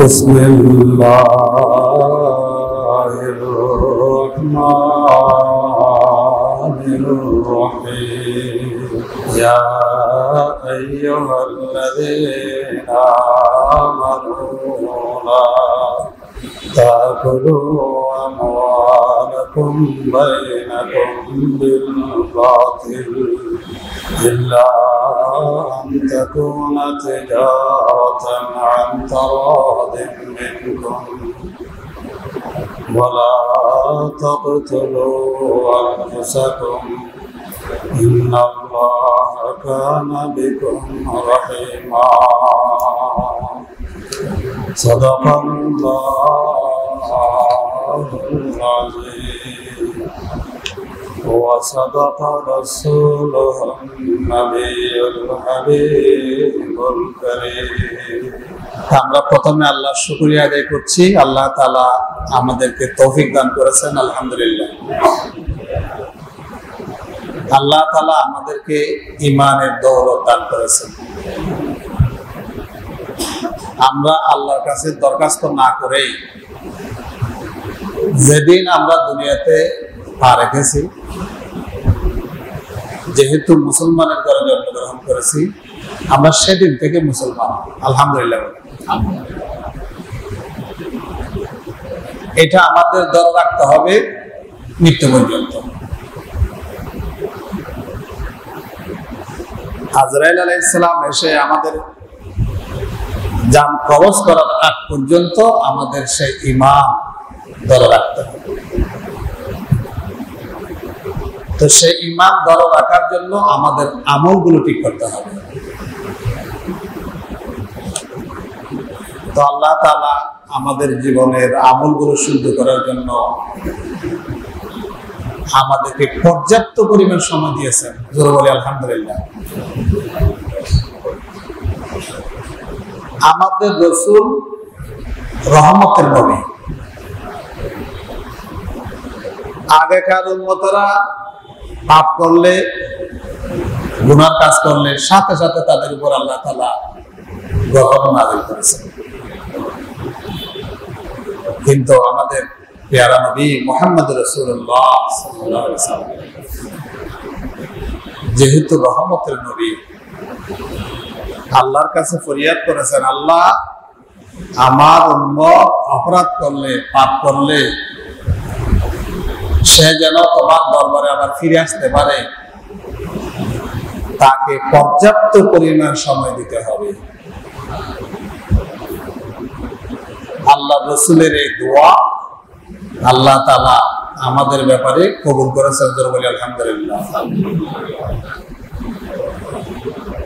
بسم الله الرحمن الرحيم يا أيها الذين آمنوا لا تأكلوا أموالكم بينكم بالباطل إلا أن تكون تجارة عن تراض منكم ولا تقتلوا أنفسكم إن الله كان بكم رحيما صدق الله العظيم وصدق رسوله النبي الحبيب الكريم। আমরা প্রথমে আল্লাহর শুকরিয়া আদায় করছি। আল্লাহ তাআলা আমাদেরকে তৌফিক দান করেছেন, আলহামদুলিল্লাহ। আল্লাহ তাআলা আমাদেরকে ঈমানের দৌলত দান করেছেন। আমরা আল্লাহর কাছে দরখাস্ত না করেই যেদিন আমরা দুনিয়াতে পা রেখেছি, যেহেতু মুসলমানের ঘরে জন্মগ্রহণ করেছি, আমরা সেদিন থেকে মুসলমান, আলহামদুলিল্লাহ। এটা আমাদের ধরে রাখতে হবে মৃত্যু পর্যন্ত। আজরাইল আলাইহিস সালাম এসে আমাদের জান কবজ করার আগ পর্যন্ত আমাদের সেই ঈমান ধরে রাখতে হবে। তো সেই ঈমান ধরে রাখার জন্য আমাদের আমলগুলো ঠিক করতে হবে। তো আল্লাহ তাআলা আমাদের জীবনের আমলগুলো শুদ্ধ করার জন্য আমাদেরকে পর্যাপ্ত পরিমাণ সময় দিয়েছেন। জোরে বলি আলহামদুলিল্লাহ। আমাদের রাসূল রহমতের নবী। আগেকার উম্মতরা পাপ করলে, গুনার কাজ করলে সাথে সাথে তাদের উপর আল্লাহ তাআলা গজব নাযিল করেছেন। কিন্তু আমাদের প্যারা নবী মুহাম্মদ রাসূলুল্লাহ সাল্লাল্লাহু আলাইহি ওয়াসাল্লাম যেহেতু রহমতের নবী, আল্লাহর কাছে ফরিয়াদ করেছেন, আল্লাহ আমার উম্মত অপরাধ করলে, পাপ করলে সে যেন তোমার দরবারে আবার ফিরে আসতে পারে, তাকে পর্যাপ্ত পরিমাণ সময় দিতে হবে। আল্লাহ রাসূলের এই দোয়া আল্লাহ তাআলা আমাদের ব্যাপারে কবুল করেছেন। জোরে বলি আলহামদুলিল্লাহ।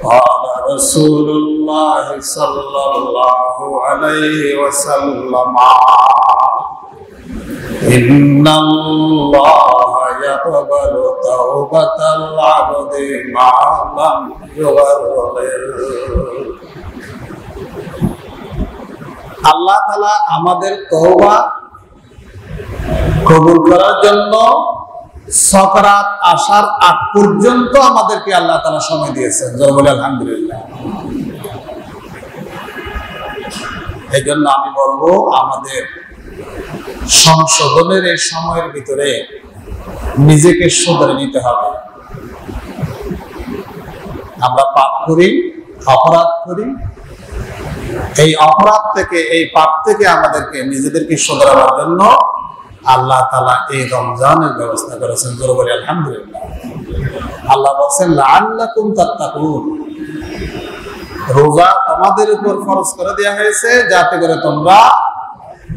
قال رسول الله صلى الله عليه وسلم إن الله يقبل توبة العبد ما لم يغرر। আল্লাহ তাআলা আমাদের তওবা কবুল করার জন্য সাকরাত আসার আগ পর্যন্ত আমাদেরকে আল্লাহ তাআলা সময় দিয়েছেন। জোরে বলি আলহামদুলিল্লাহ। এই জন্য আমি বলবো, আমাদের সংশোধনের এই সময়ের ভিতরে নিজেকে শুধরে নিতে হবে। আমরা পাপ করি, অপরাধ করি, এই অপরাধ থেকে, এই পাপ থেকে আমাদেরকে নিজেদেরকে শুধরাবার জন্য আল্লাহ তাআলা এই রমজানের ব্যবস্থা করেছেন। জোরে বলি আলহামদুলিল্লাহ। আল্লাহ বলেন লাআল্লাকুম তাত্তাকুন, রোজা তোমাদের উপর ফরজ করে দেওয়া হয়েছে যাতে করে তোমরা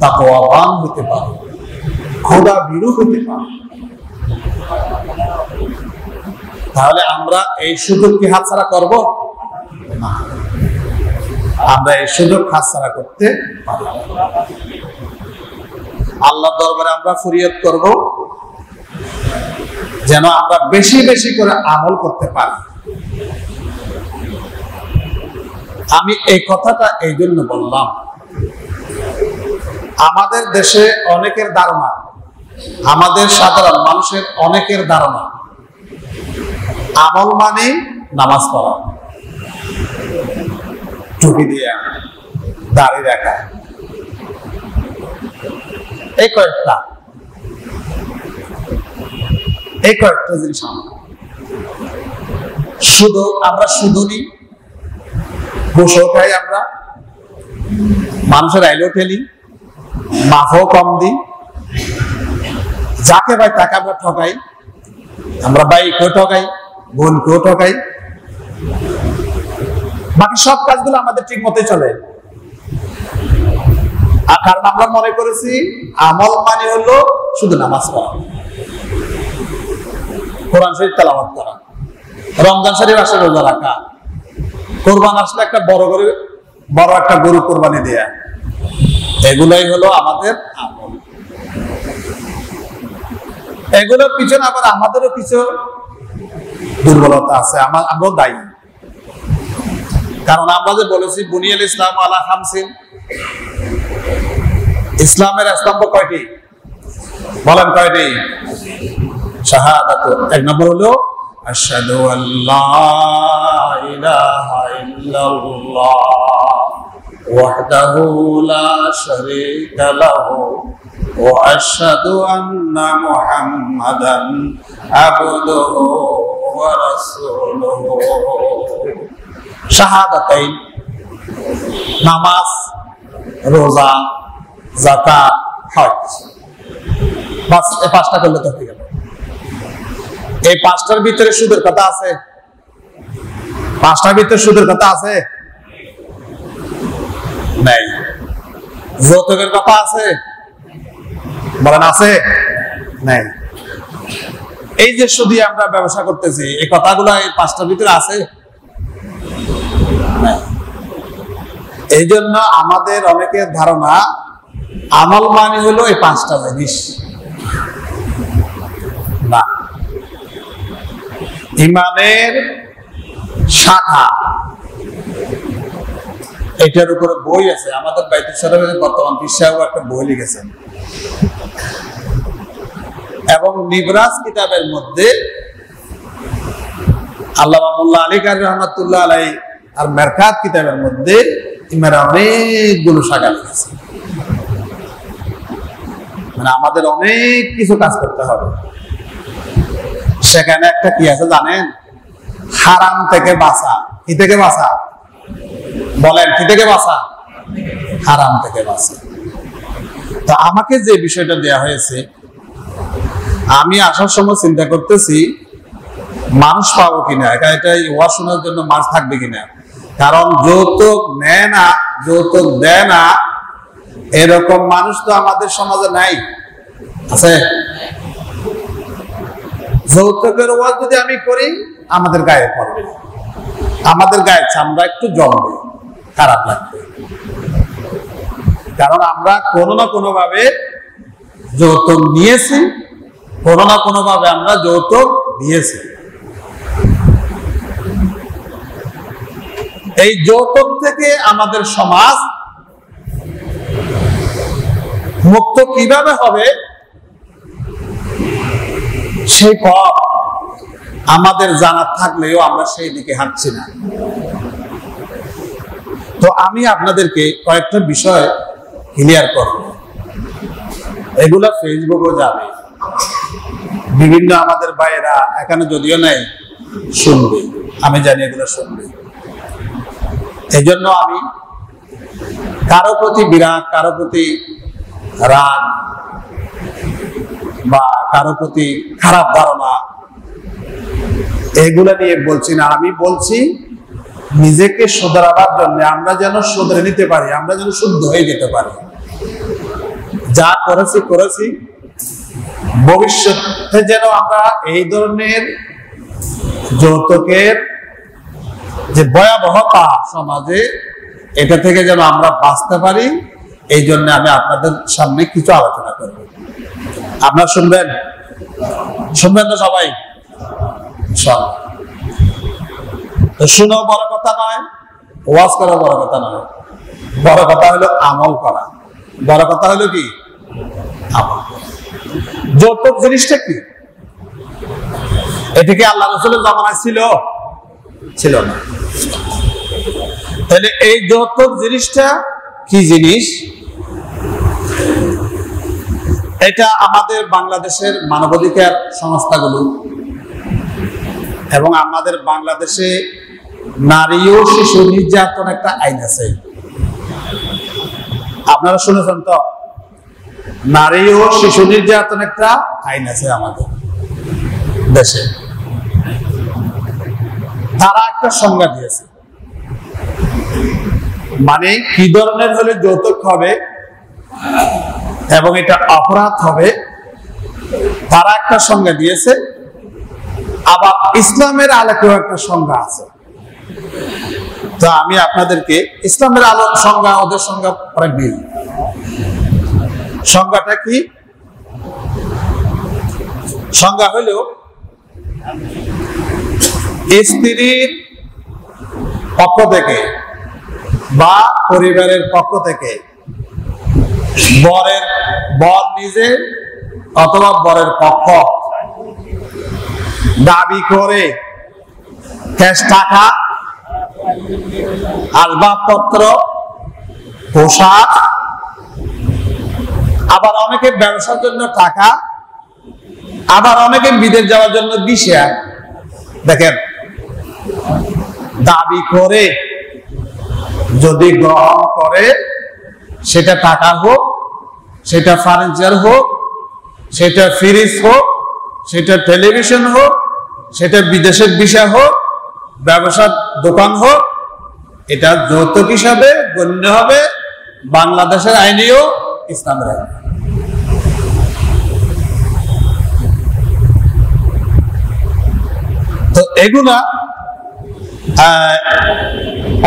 তাকওয়াবান হতে পারো, খোদা ভীরু হতে পারো। তাহলে আমরা এই সুযোগ কি হাতছাড়া করব না? আমরা এই সুযোগ হাতছাড়া করতে পারি না। আল্লাহর দরবারে আমরা ফরিয়াদ করব যেন আমরা বেশি বেশি করে আমল করতে পারি। আমি এই কথাটা এই জন্য বললাম, আমাদের দেশে অনেকের ধারণা, আমাদের সাধারণ মানুষের অনেকের ধারণা আমল মানে নামাজ পড়া, টুপি দেয়া, দাড়ি রাখা, এই কয়েকটা জিনিস শুধু আমরা শুধু নিই, গোসল খাই, আমরা মানুষের আইলেও ঠেলি, মাফও কম দিই, যাকে ভাই তাকে আমরা ঠকাই, আমরা ভাইকেও ঠকাই, বোনকেও ঠকাই, বাকি সব কাজগুলো আমাদের ঠিক মতোই চলে। আর কারণ আমরা মনে করেছি আমল মানে হলো শুধু নামাজ পড়া, কোরআন শরীফ তেলাওয়াত করা, রমজান শরীফ আসলে রোজা রাখা, কোরবান আসলে একটা বড় একটা গরু কোরবানি দেয়া, এগুলোই হলো আমাদের আমল। এগুলোর পিছনে আবার আমাদেরও কিছু দুর্বলতা আছে, আমরাও দায়ী। কারণ আমরা যে বলেছি বুনিয়াল ইসলাম আলা খামসিন, ইসলামের স্তম্ভ কয়টি? বলেন কয়টি? শাহাদাতু, এক নম্বর হলো আশহাদু আল্লা ইলাহা ইল্লাল্লাহ ওয়াহদাহু লা শারীকা লাহু ওয়া আশহাদু আন্না মুহাম্মাদান আবদুহু ওয়া রাসূলুহু। শাহাদাতাইন, নামাজ, রোজা, যাকাত, হজ, বাস এই পাঁচটা করলে তো হয়ে গেল। এই পাঁচটার ভিতরে সুদের কথা আছে? পাঁচটার ভিতরে সুদের কথা আছে? নাই। যৌতুকের কথা আছে? বলেন আছে? নাই। এই যে সুদী আমরা ব্যবসা করতেছি, এই কথাগুলো এই পাঁচটার ভিতরে আছে? এই জন্য আমাদের অনেকের ধারণা আমল মানে হলো এই পাঁচটা জিনিস। না, ইমানের শাখা, এটার উপরে বই আছে। আমাদের বাইতুল শরীফের বর্তমান পৃষ্ঠাও একটা বই লিখেছেন, এবং নিবরাজ কিতাবের মধ্যে আল্লামা মোল্লা আলী কারি রহমাতুল্লাহ আলাইহি আর মেরকাত কিতাবের মধ্যে ইমানের অনেকগুলো শাখা লিখেছে। মানে আমাদের অনেক কিছু কাজ করতে হবে। সেখানে একটা কি আছে জানেন? হারাম থেকে বাঁচা। কি থেকে বাঁচা? বলেন, কি থেকে বাঁচা? হারাম থেকে বাঁচা। তো আমাকে যে বিষয়টা দেয়া হয়েছে, আমি আসার সময় চিন্তা করতেছি মানুষ পাবো কিনা, এটা ওয়াজ শোনার জন্য মানুষ থাকবে কিনা। কারণ যৌতুক নেয় না, যৌতুক দেয় না, এরকম মানুষ তো আমাদের সমাজে নাই। আছে? যৌতুকের ওয়াজ যদি আমি করি, আমাদের গায়ে পড়বে, আমাদের গায়ে চামড়া একটু জমবে, খারাপ লাগবে। কারণ আমরা কোনো না কোনো ভাবে যৌতুক নিয়েছি, কোনো না কোনো ভাবে আমরা যৌতুক দিয়েছি। এই যৌতুক থেকে আমাদের সমাজ মুক্ত কিভাবে হবে, সেই পথ আমাদের জানা থাকলেও আমরা সেই দিকে হাঁটছি না। তো আমি আপনাদেরকে কয়েকটা বিষয় ক্লিয়ার করব, এগুলা ফেসবুকেও যাবে, বিভিন্ন আমাদের ভাইয়েরা এখানে যদিও নাই শুনবে, আমি জানি এগুলো শুনবে। এই জন্য আমি কারো প্রতি বিরাগ, কারো প্রতি রাগ বা কারো প্রতি খারাপ ধারণা এগুলা নিয়ে বলছি না। আমি বলছি নিজেকে শুধরাবার জন্য, আমরা যেন শুধরে নিতে পারি, আমরা যেন শুদ্ধ হয়ে যেতে পারি। যা করেছি করেছি, ভবিষ্যতে যেন আমরা এই ধরনের যৌতুকের যে ভয়াবহতা সমাজে, এটা থেকে যেন আমরা বাঁচতে পারি। এই জন্য আমি আপনাদের সামনে কিছু আলোচনা করব। আপনারা শুনবেন? শুনবেন তো সবাই? শুনো বড় কথা নয়, ওয়াজ করা বড় কথা নয়, বড় কথা হলো আমল করা। বড় কথা হলো কি? আমল। যৌতুক জিনিসটা কি? এটা কি আল্লাহ রাসূলের জামানায় ছিল? ছিল না। তাহলে এই যৌতুক জিনিসটা কি জিনিস? এটা আমাদের বাংলাদেশের মানবাধিকার সংস্থাগুলো এবং আমাদের বাংলাদেশে নারী ও শিশু নির্যাতন একটা আইন আছে, আপনারা শুনেছেন তো? নারী ও শিশু নির্যাতন একটা আইন আছে আমাদের দেশে। তারা একটা সংজ্ঞা দিয়েছে, মানে কি ধরনের হলে যৌতুক হবে এবং এটা অপরাধ হবে, তারা একটা সংজ্ঞা দিয়েছে। আবার ইসলামের আলোকেও একটা সংজ্ঞা আছে। তো আমি আপনাদেরকে ইসলামের আলো সংজ্ঞা, ওদের সংজ্ঞা প্রায় মিল। সংজ্ঞাটা কি? সংজ্ঞা হলো স্ত্রীর পক্ষ থেকে বা পরিবারের পক্ষ থেকে বর নিজে অথবা বরের পক্ষ দাবি করে ক্যাশ টাকা, আসবাবপত্র, পোশাক, আবার অনেকে ব্যবসার জন্য টাকা, আবার অনেকে বিদেশ যাওয়ার জন্য ভিসা, দেখেন, দাবি করে যদি গ্রহণ করে, সেটা টাকা হোক, সেটা ফার্নিচার হোক, সেটা ফ্রিজ হোক, সেটা টেলিভিশন হোক, সেটা বিদেশের ভিসা হোক, ব্যবসার দোকান হোক, এটা যৌতুক হিসাবে গণ্য হবে বাংলাদেশের আইনেও ইসলামের আইনে। তো এগুলা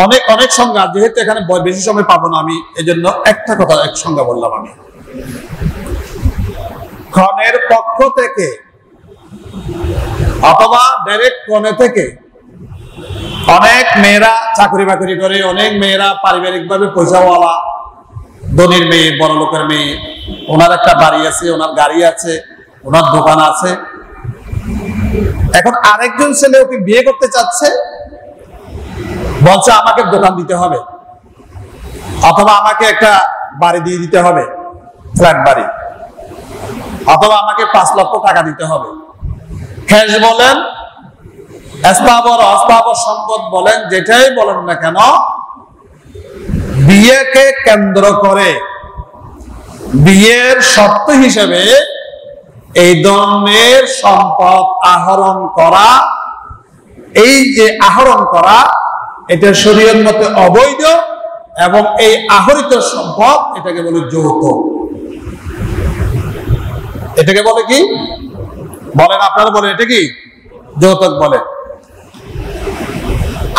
অনেক অনেক সংজ্ঞা, যেহেতু এখানে বেশি সময় পাবো না আমি, এজন্য একটা কথা এক সংজ্ঞা বললাম আমি। কনের পক্ষ থেকে অথবা ডাইরেক্ট কনে থেকে, অনেক মেয়েরা চাকরি বাকরি করে, অনেক মেয়েরা পারিবারিক ভাবে পয়সাওয়ালা, ধনীর মেয়ে, বড় লোকের মেয়ে, ওনার একটা বাড়ি আছে, ওনার গাড়ি আছে, ওনার দোকান আছে। এখন আরেকজন ছেলে ওকে বিয়ে করতে চাচ্ছে, বলছে আমাকে দোকান দিতে হবে অথবা আমাকে একটা বাড়ি দিয়ে দিতে হবে, ফ্ল্যাট বাড়ি, অথবা আমাকে 5 লক্ষ টাকা দিতে হবে। ক্যাশ বলেন, অস্থাবর সম্পদ বলেন, যেটাই বলেন না কেন, বিয়েকে কেন্দ্র করে বিয়ের শর্ত হিসেবে এই ধরনের সম্পদ আহরণ করা, এই যে আহরণ করা, এটা শরীয়ত মতে অবৈধ, এবং এই আহরিত সম্পদ এটাকে বলে যৌতুক। এটাকে বলে কি বলেন আপনারা? বলেন এটা কি? যৌতুক বলে।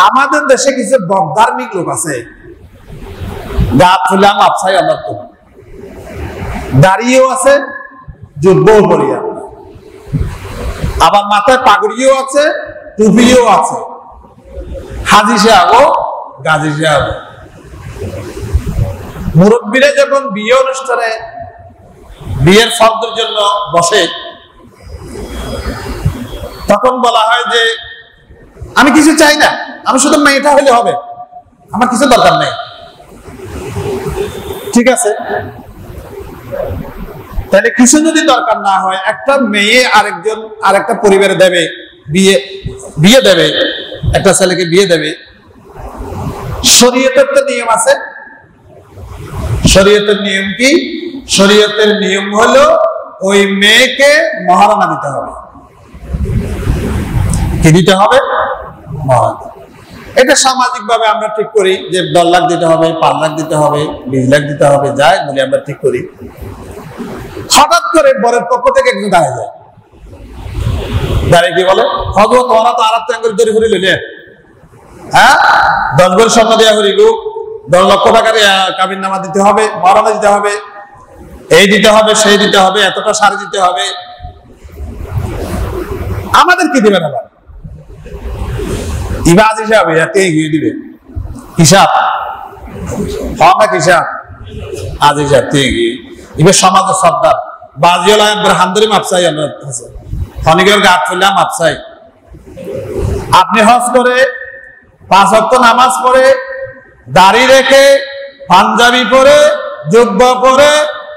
আমাদের দেশে কিছু বদার্মিক লোক আছে, গা ফুলাম আপসাই আমার, তো দাঁড়িয়েও আছে, যুদ্ধও করি আমরা, আবার মাথায় পাগড়িও আছে, টুপিও আছে, হাজি সাহেব, গাজী সাহেব। মুরব্বীরা যখন বিয়ে অনুষ্ঠানে বিয়ের ফর্দের জন্য বসে, তখন বলা হয় যে আমি কিছু চাই না, আমি শুধু মেয়েটা হলে হবে, আমার কিছু দরকার নেই। ঠিক আছে, তাহলে কিছু যদি দরকার না হয়, একটা মেয়ে আরেকটা পরিবারে দেবে, বিয়ে দেবে, একটা ছেলেকে বিয়ে দেবে, শরীয়তের তো নিয়ম আছে। শরীয়তের নিয়ম কি? শরীয়তের নিয়ম হলো ওই মেয়েকে মহারানা দিতে হবে। কি দিতে হবে? মহারানা। এটা সামাজিক ভাবে আমরা ঠিক করি যে 10 লাখ দিতে হবে, 5 লাখ দিতে হবে, 20 লাখ দিতে হবে, যাই বলে আমরা ঠিক করি। হঠাৎ করে বরের পক্ষ থেকে একজন দাঁড়িয়ে যায়, দাঁড়িয়ে কি বলে, হজরত ওরা তো আরাত আঙ্গুল ধরে ঘুরে নিলে, হ্যাঁ 10 ভরি স্বর্ণ দেওয়া হরি গো, 10 লক্ষ টাকার কাবিন নামা দিতে হবে, মহারানা দিতে হবে, এই দিতে হবে, সেই দিতে হবে, এতটা শাড়ি দিতে হবে। আমাদের কি দিবেন আবার? ইবাজ হিসাবে এগিয়ে দিবে হিসাব, হিসাব আজ হিসাব এগিয়ে এবার সমাজের সর্দার বাজিওলা হামদরি মাপসাই, আমরা খনিকের গাছ ফেলে মাপসাই। আপনি হজ করে 5 ওয়াক্ত নামাজ পড়ে, দাড়ি রেখে, পাঞ্জাবি পরে, জুব্বা পরে,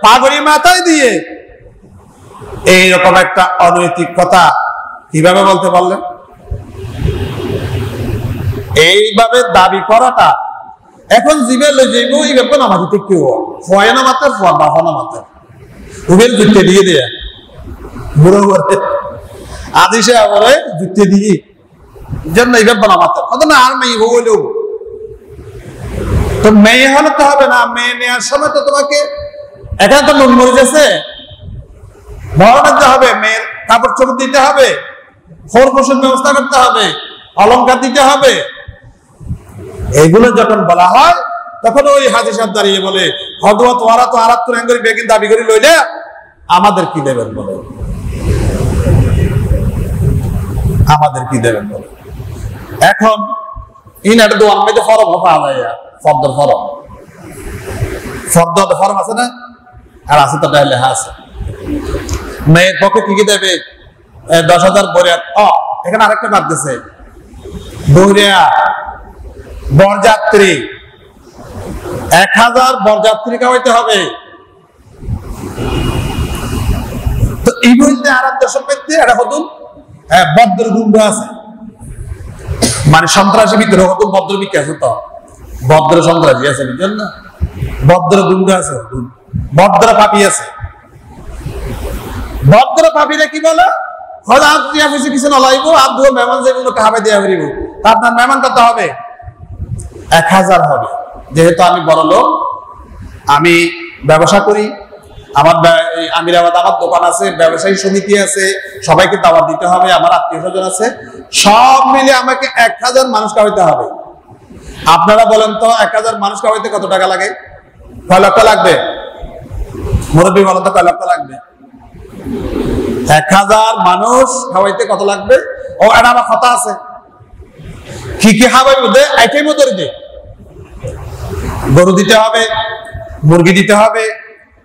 পাগড়ি মাথায় দিয়ে এইরকম একটা অনৈতিক কথা কিভাবে বলতে পারলেন? এইভাবে দাবি করাটা এখন জিবে লই যাইব এই ব্যাপার আমাদের কেউ ফয় না মাত্র বাফা না মাত্র উবের জুতে দিয়ে দেয়া বুড়ো করে আদিসে আবার জুতে দিয়ে জন্য এই ব্যাপার মাত্র কত না আর মেয়ে বলেও তো মেয়ে হলে তো হবে না, মেয়ে নেওয়ার সময় তো তোমাকে এখানে তো নুন মরিচ আছে, বড় দিতে হবে, মেয়ের কাপড় চোপড় দিতে হবে, খোরপোশের ব্যবস্থা করতে হবে, অলংকার দিতে হবে। এইগুলো যখন বলা হয় তখন ওই হাজি সাহেব দাঁড়িয়ে বলে হদওয়া তোরা তো আরাত্তর হ্যাঙ্গরি বেগিন দাবি করে লইলে আমাদের কি দেবেন বলে, আমাদের কি দেবেন বলে। এখন ইনাটা দোয়ান মেয়েতে ফরম পাওয়া যায়, ফর্দর ফরম, ফর্দ ফরম আছে না, আর আছে তো লেখা আছে মেয়ের পক্ষে কি কি দেবে 10,000 বরিয়া। এখানে আরেকটা বাদ দিছে, বরিয়া বরযাত্রী 1000 বরযাত্রী খাওয়াইতে হবে। তো এই বইতে আরাম দেশ পেতে এটা হতুন বদ্র গুন্ড আছে, মানে সন্ত্রাসী ভিতরে হতুন বদ্র বিকে আছে, তো বদ্র সন্ত্রাসী আছে বুঝলেন না, বদ্র গুন্ড আছে, বদ্র পাপি আছে। ভদ্র পাপিরা কি বলে কিছু নলাইব আর দু মেহমান যেগুলো খাবে দেওয়া করিব, আপনার মেহমান কত হবে 1000 হবে। যেহেতু আমি বড় লোক, আমি ব্যবসা করি, আমার আমিরাবাদ আমার দোকান আছে, ব্যবসায়ী সমিতি আছে, সবাইকে দাওয়াত দিতে হবে, আমার আত্মীয় স্বজন আছে, সব মিলে আমাকে 1000 মানুষ খাওয়াইতে হবে। আপনারা বলেন তো 1000 মানুষ খাওয়াইতে কত টাকা লাগে? কয় লক্ষ লাগবে? মুরব্বী বলেন তো কয় লক্ষ লাগবে? 1000 মানুষ খাওয়াইতে কত লাগবে? ও এটা আমার কথা আছে, কি কি খাওয়াই মধ্যে আইটেম ধরে গরু দিতে হবে, মুরগি দিতে হবে,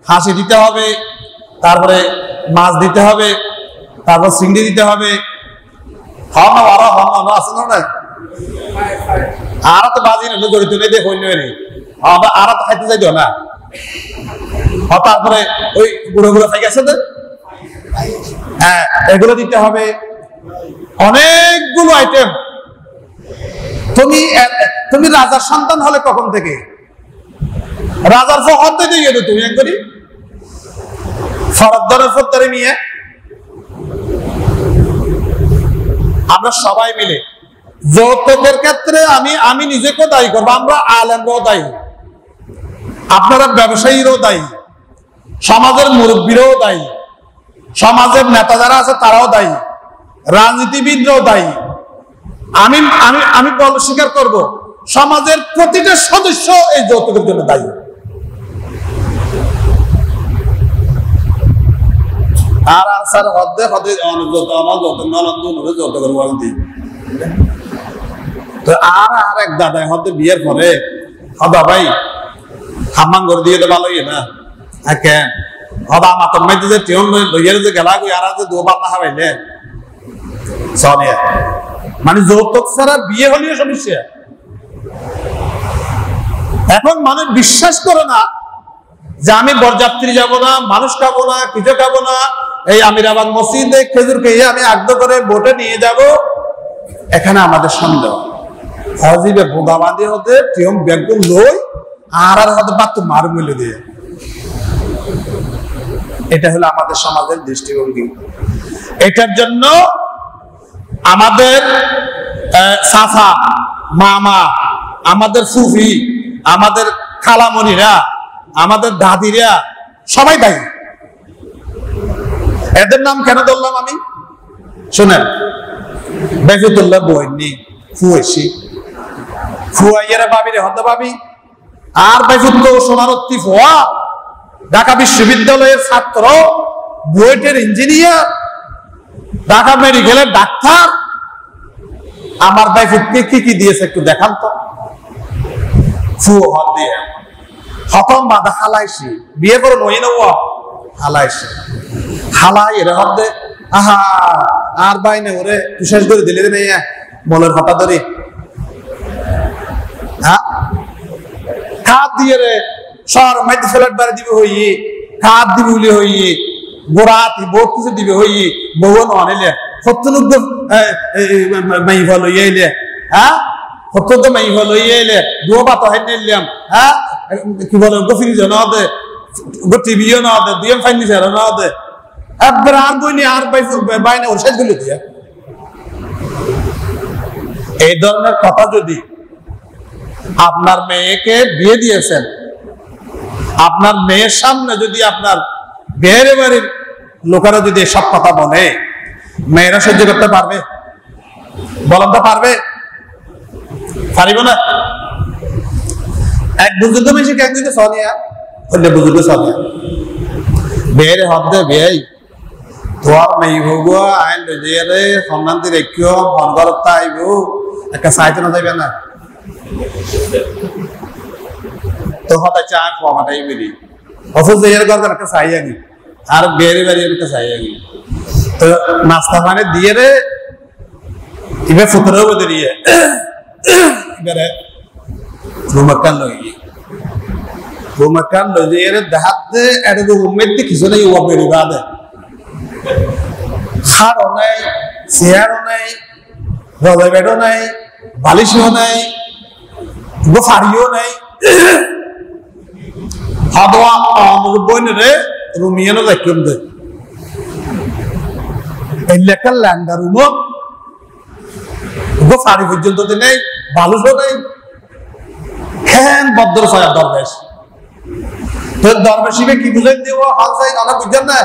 হাঁসি দিতে হবে, তারপরে মাছ দিতে হবে, তারপর চিংড়ি দিতে হবে, আছে না আর তো বাজি জড়িত নেই দেখ আর তো খাইতে যাইতো না। তারপরে ওই গুঁড়ো গুঁড়ো খাই গেছে, হ্যাঁ এগুলো দিতে হবে, অনেকগুলো আইটেম। তুমি রাজার সন্তান হলে কখন থেকে রাজার ফখরতে দিয়ে গেল, তুমি একবারই ফরদ্দরের ফদ্দারে নিয়ে আমরা সবাই মিলে যৌতুকের ক্ষেত্রে আমি নিজেকেও দায়ী করবো, আমরা আলেমরাও দায়ী, আপনারা ব্যবসায়ীরাও দায়ী, সমাজের মুরব্বীরাও দায়ী, সমাজের নেতা যারা আছে তারাও দায়ী, রাজনীতিবিদরাও দায়ী। আমি আমি আমি বল স্বীকার করব সমাজের প্রতিটা সদস্য এই যৌতুকের জন্য দায়ী। আর স্যার হদে হদে যৌতুক আমার যৌতুক ননদ যৌতুকের ওয়ান্তি তো আর এক দাদা হদে বিয়ের পরে হদা ভাই হাম্মাং করে দিয়ে তো ভালোই না কেন হদা মাতম মাইতে যে টিউন লইয়ের যে গেলা গই আর যে দুবার না হাবাইলে সনিয়া মানে যৌতুক ছাড়া বিয়ে হলেও সমস্যা। এখন মানুষ বিশ্বাস করে না যে আমি বরযাত্রী যাব না, মানুষ খাবো না, কিছু খাবো না, এই আমিরাবাদ মসজিদে খেজুর খেয়ে আমি আগ্রহ করে ভোটে নিয়ে যাব। এখানে আমাদের সন্দেহ হজিবে বোদাবাদী হতে টিউম বেগুন লই আর হতে বাচ্চা মার মিলে দিয়ে, এটা হলো আমাদের সমাজের দৃষ্টিভঙ্গি। এটার জন্য আমাদের চাচা মামা, আমাদের ফুফি, আমাদের খালামণিরা, আমাদের দাদিরা সবাই দায়ী। এদের নাম কেন ধরলাম আমি শোনেন, বেফিতুল্লাহ বইনি ফুয়েছি ফুয়াইয়ারা ভাবি রে হতে ভাবি আর বেফিত সোনারত্তি ফুয়া ঢাকা বিশ্ববিদ্যালয়ের ছাত্র, বুয়েটের ইঞ্জিনিয়ার, ঢাকা মেডিকেলের ডাক্তার। আমার বেফিতকে কি কি দিয়েছে একটু দেখান তো। ফুয়ো হাত দিয়ে হতম বাধা হালাইছি, বিয়ে করে নই নেওয়া হালাইছি, হালাই এর হাত দে আহা আর বাইনে ওরে তুই শেষ করে দিলি রে মেয়ে মলের হঠাৎ ধরে হ্যাঁ খাত দিয়ে রে সর মাইতে ফ্ল্যাট বাড়ি দিবি হইয়ে খাত দিবি বলি হইয়ে গোড়াতি বহুত কিছু দিবে হই বহু আনিলে সত্তর মাই ফল হইলে হ্যাঁ সত্তর তো মাই ফল হইলে দুও পাত হাই নিলাম হ্যাঁ কি বলে ফ্রিজ না দে টিভিও না দে দুই ফার্নিচার না দে একবার আর বইনি আর বাইনে ওর শেষ গুলো দিয়ে এই ধরনের কথা যদি আপনার মেয়েকে বিয়ে দিয়েছেন, আপনার মেয়ের সামনে যদি আপনার বেড়ে বাড়ির লোকেরা যদি সব কথা বলে, মেয়েরা সহ্য করতে পারবে? বলেন তো পারবে? পারিব না? এক বুজুর্গ মেয়েকে একদিকে সনিয়া অন্য বুজুর্গ সনিয়া বেড়ে হদ্দে বেয়াই তোমার মেয়ে হব আইন রে সম্মান্তি রেখিও মন গরত আইব একটা সাইতে না যাইবে না তো হঠাৎ চা খাওয়াটাই বেরি অথচ এর গরদার একটা চাই আনি আর বেড়ে বেরিয়ে একটা চাই আনি তো নাস্তা পানি দিয়ে রে এবার ফুতরেও বেরিয়ে এবারে রুমাকান লই রুমাকান লই এর দেখাতে এটা উম্মেদ কিছু নেই ও বেরি বাদে খাড়ও নাই চেয়ারও নাই রজাই বেডও নাই বালিশও নাই ফাড়িও নাই হাদোয়া আমার বইনে রুমিয়ানো দেখুন দে এই লেখার ল্যান্ডার রুমও ফাড়ি পর্যন্ত নেই বালুসও নেই খেন বদ্র ছয় দরবেশ তো দরবেশিকে কি বুঝাই দেব হাল চাই আমরা বুঝছেন না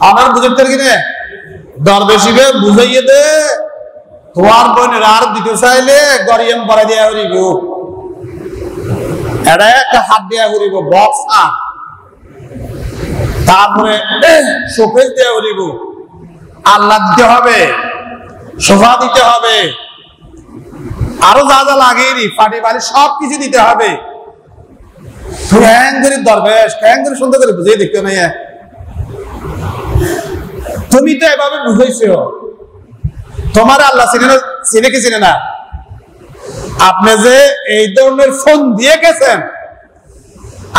আমার বুঝতে কিনে দরবেশিকে বুঝাইয়ে দে তোমার বোনের আর দিতে চাইলে গরিয়াম করে দেওয়া হইব এটা একটা হাত দেওয়া হইব বক্স আর তারপরে শোকেস দেওয়া হইব আল্লাহ দিতে হবে সোফা দিতে হবে আরো যা যা লাগেনি পাটি বাড়ি সবকিছু দিতে হবে দরবেশ ক্যাং করে সুন্দর করে বুঝিয়ে দেখতে নাই তুমি তো এভাবে বুঝাইছো তোমার আল্লাহ চিনে কি চিনে না আপনি যে এই ধরনের ফোন দিয়ে গেছেন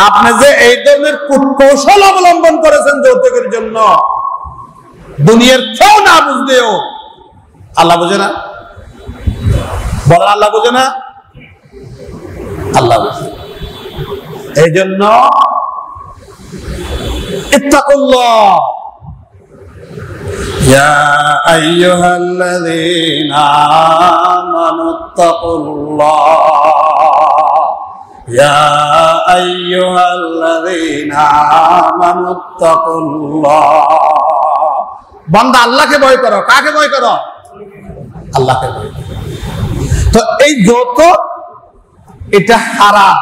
আপনি যে এই ধরনের কৌশল অবলম্বন করেছেন যৌতুকের জন্য দুনিয়ার কেউ না বুঝলেও আল্লাহ বুঝে না বলেন আল্লাহ বুঝে না আল্লাহ বুঝে এই জন্য ইত্তাকুল্লাহ يا أيها الذين آمنوا اتقوا الله يا أيها الذين آمنوا اتقوا الله বান্দা আল্লাহকে ভয় করো কাকে ভয় করো আল্লাহকে ভয় করো তো এই যৌতুক এটা হারাম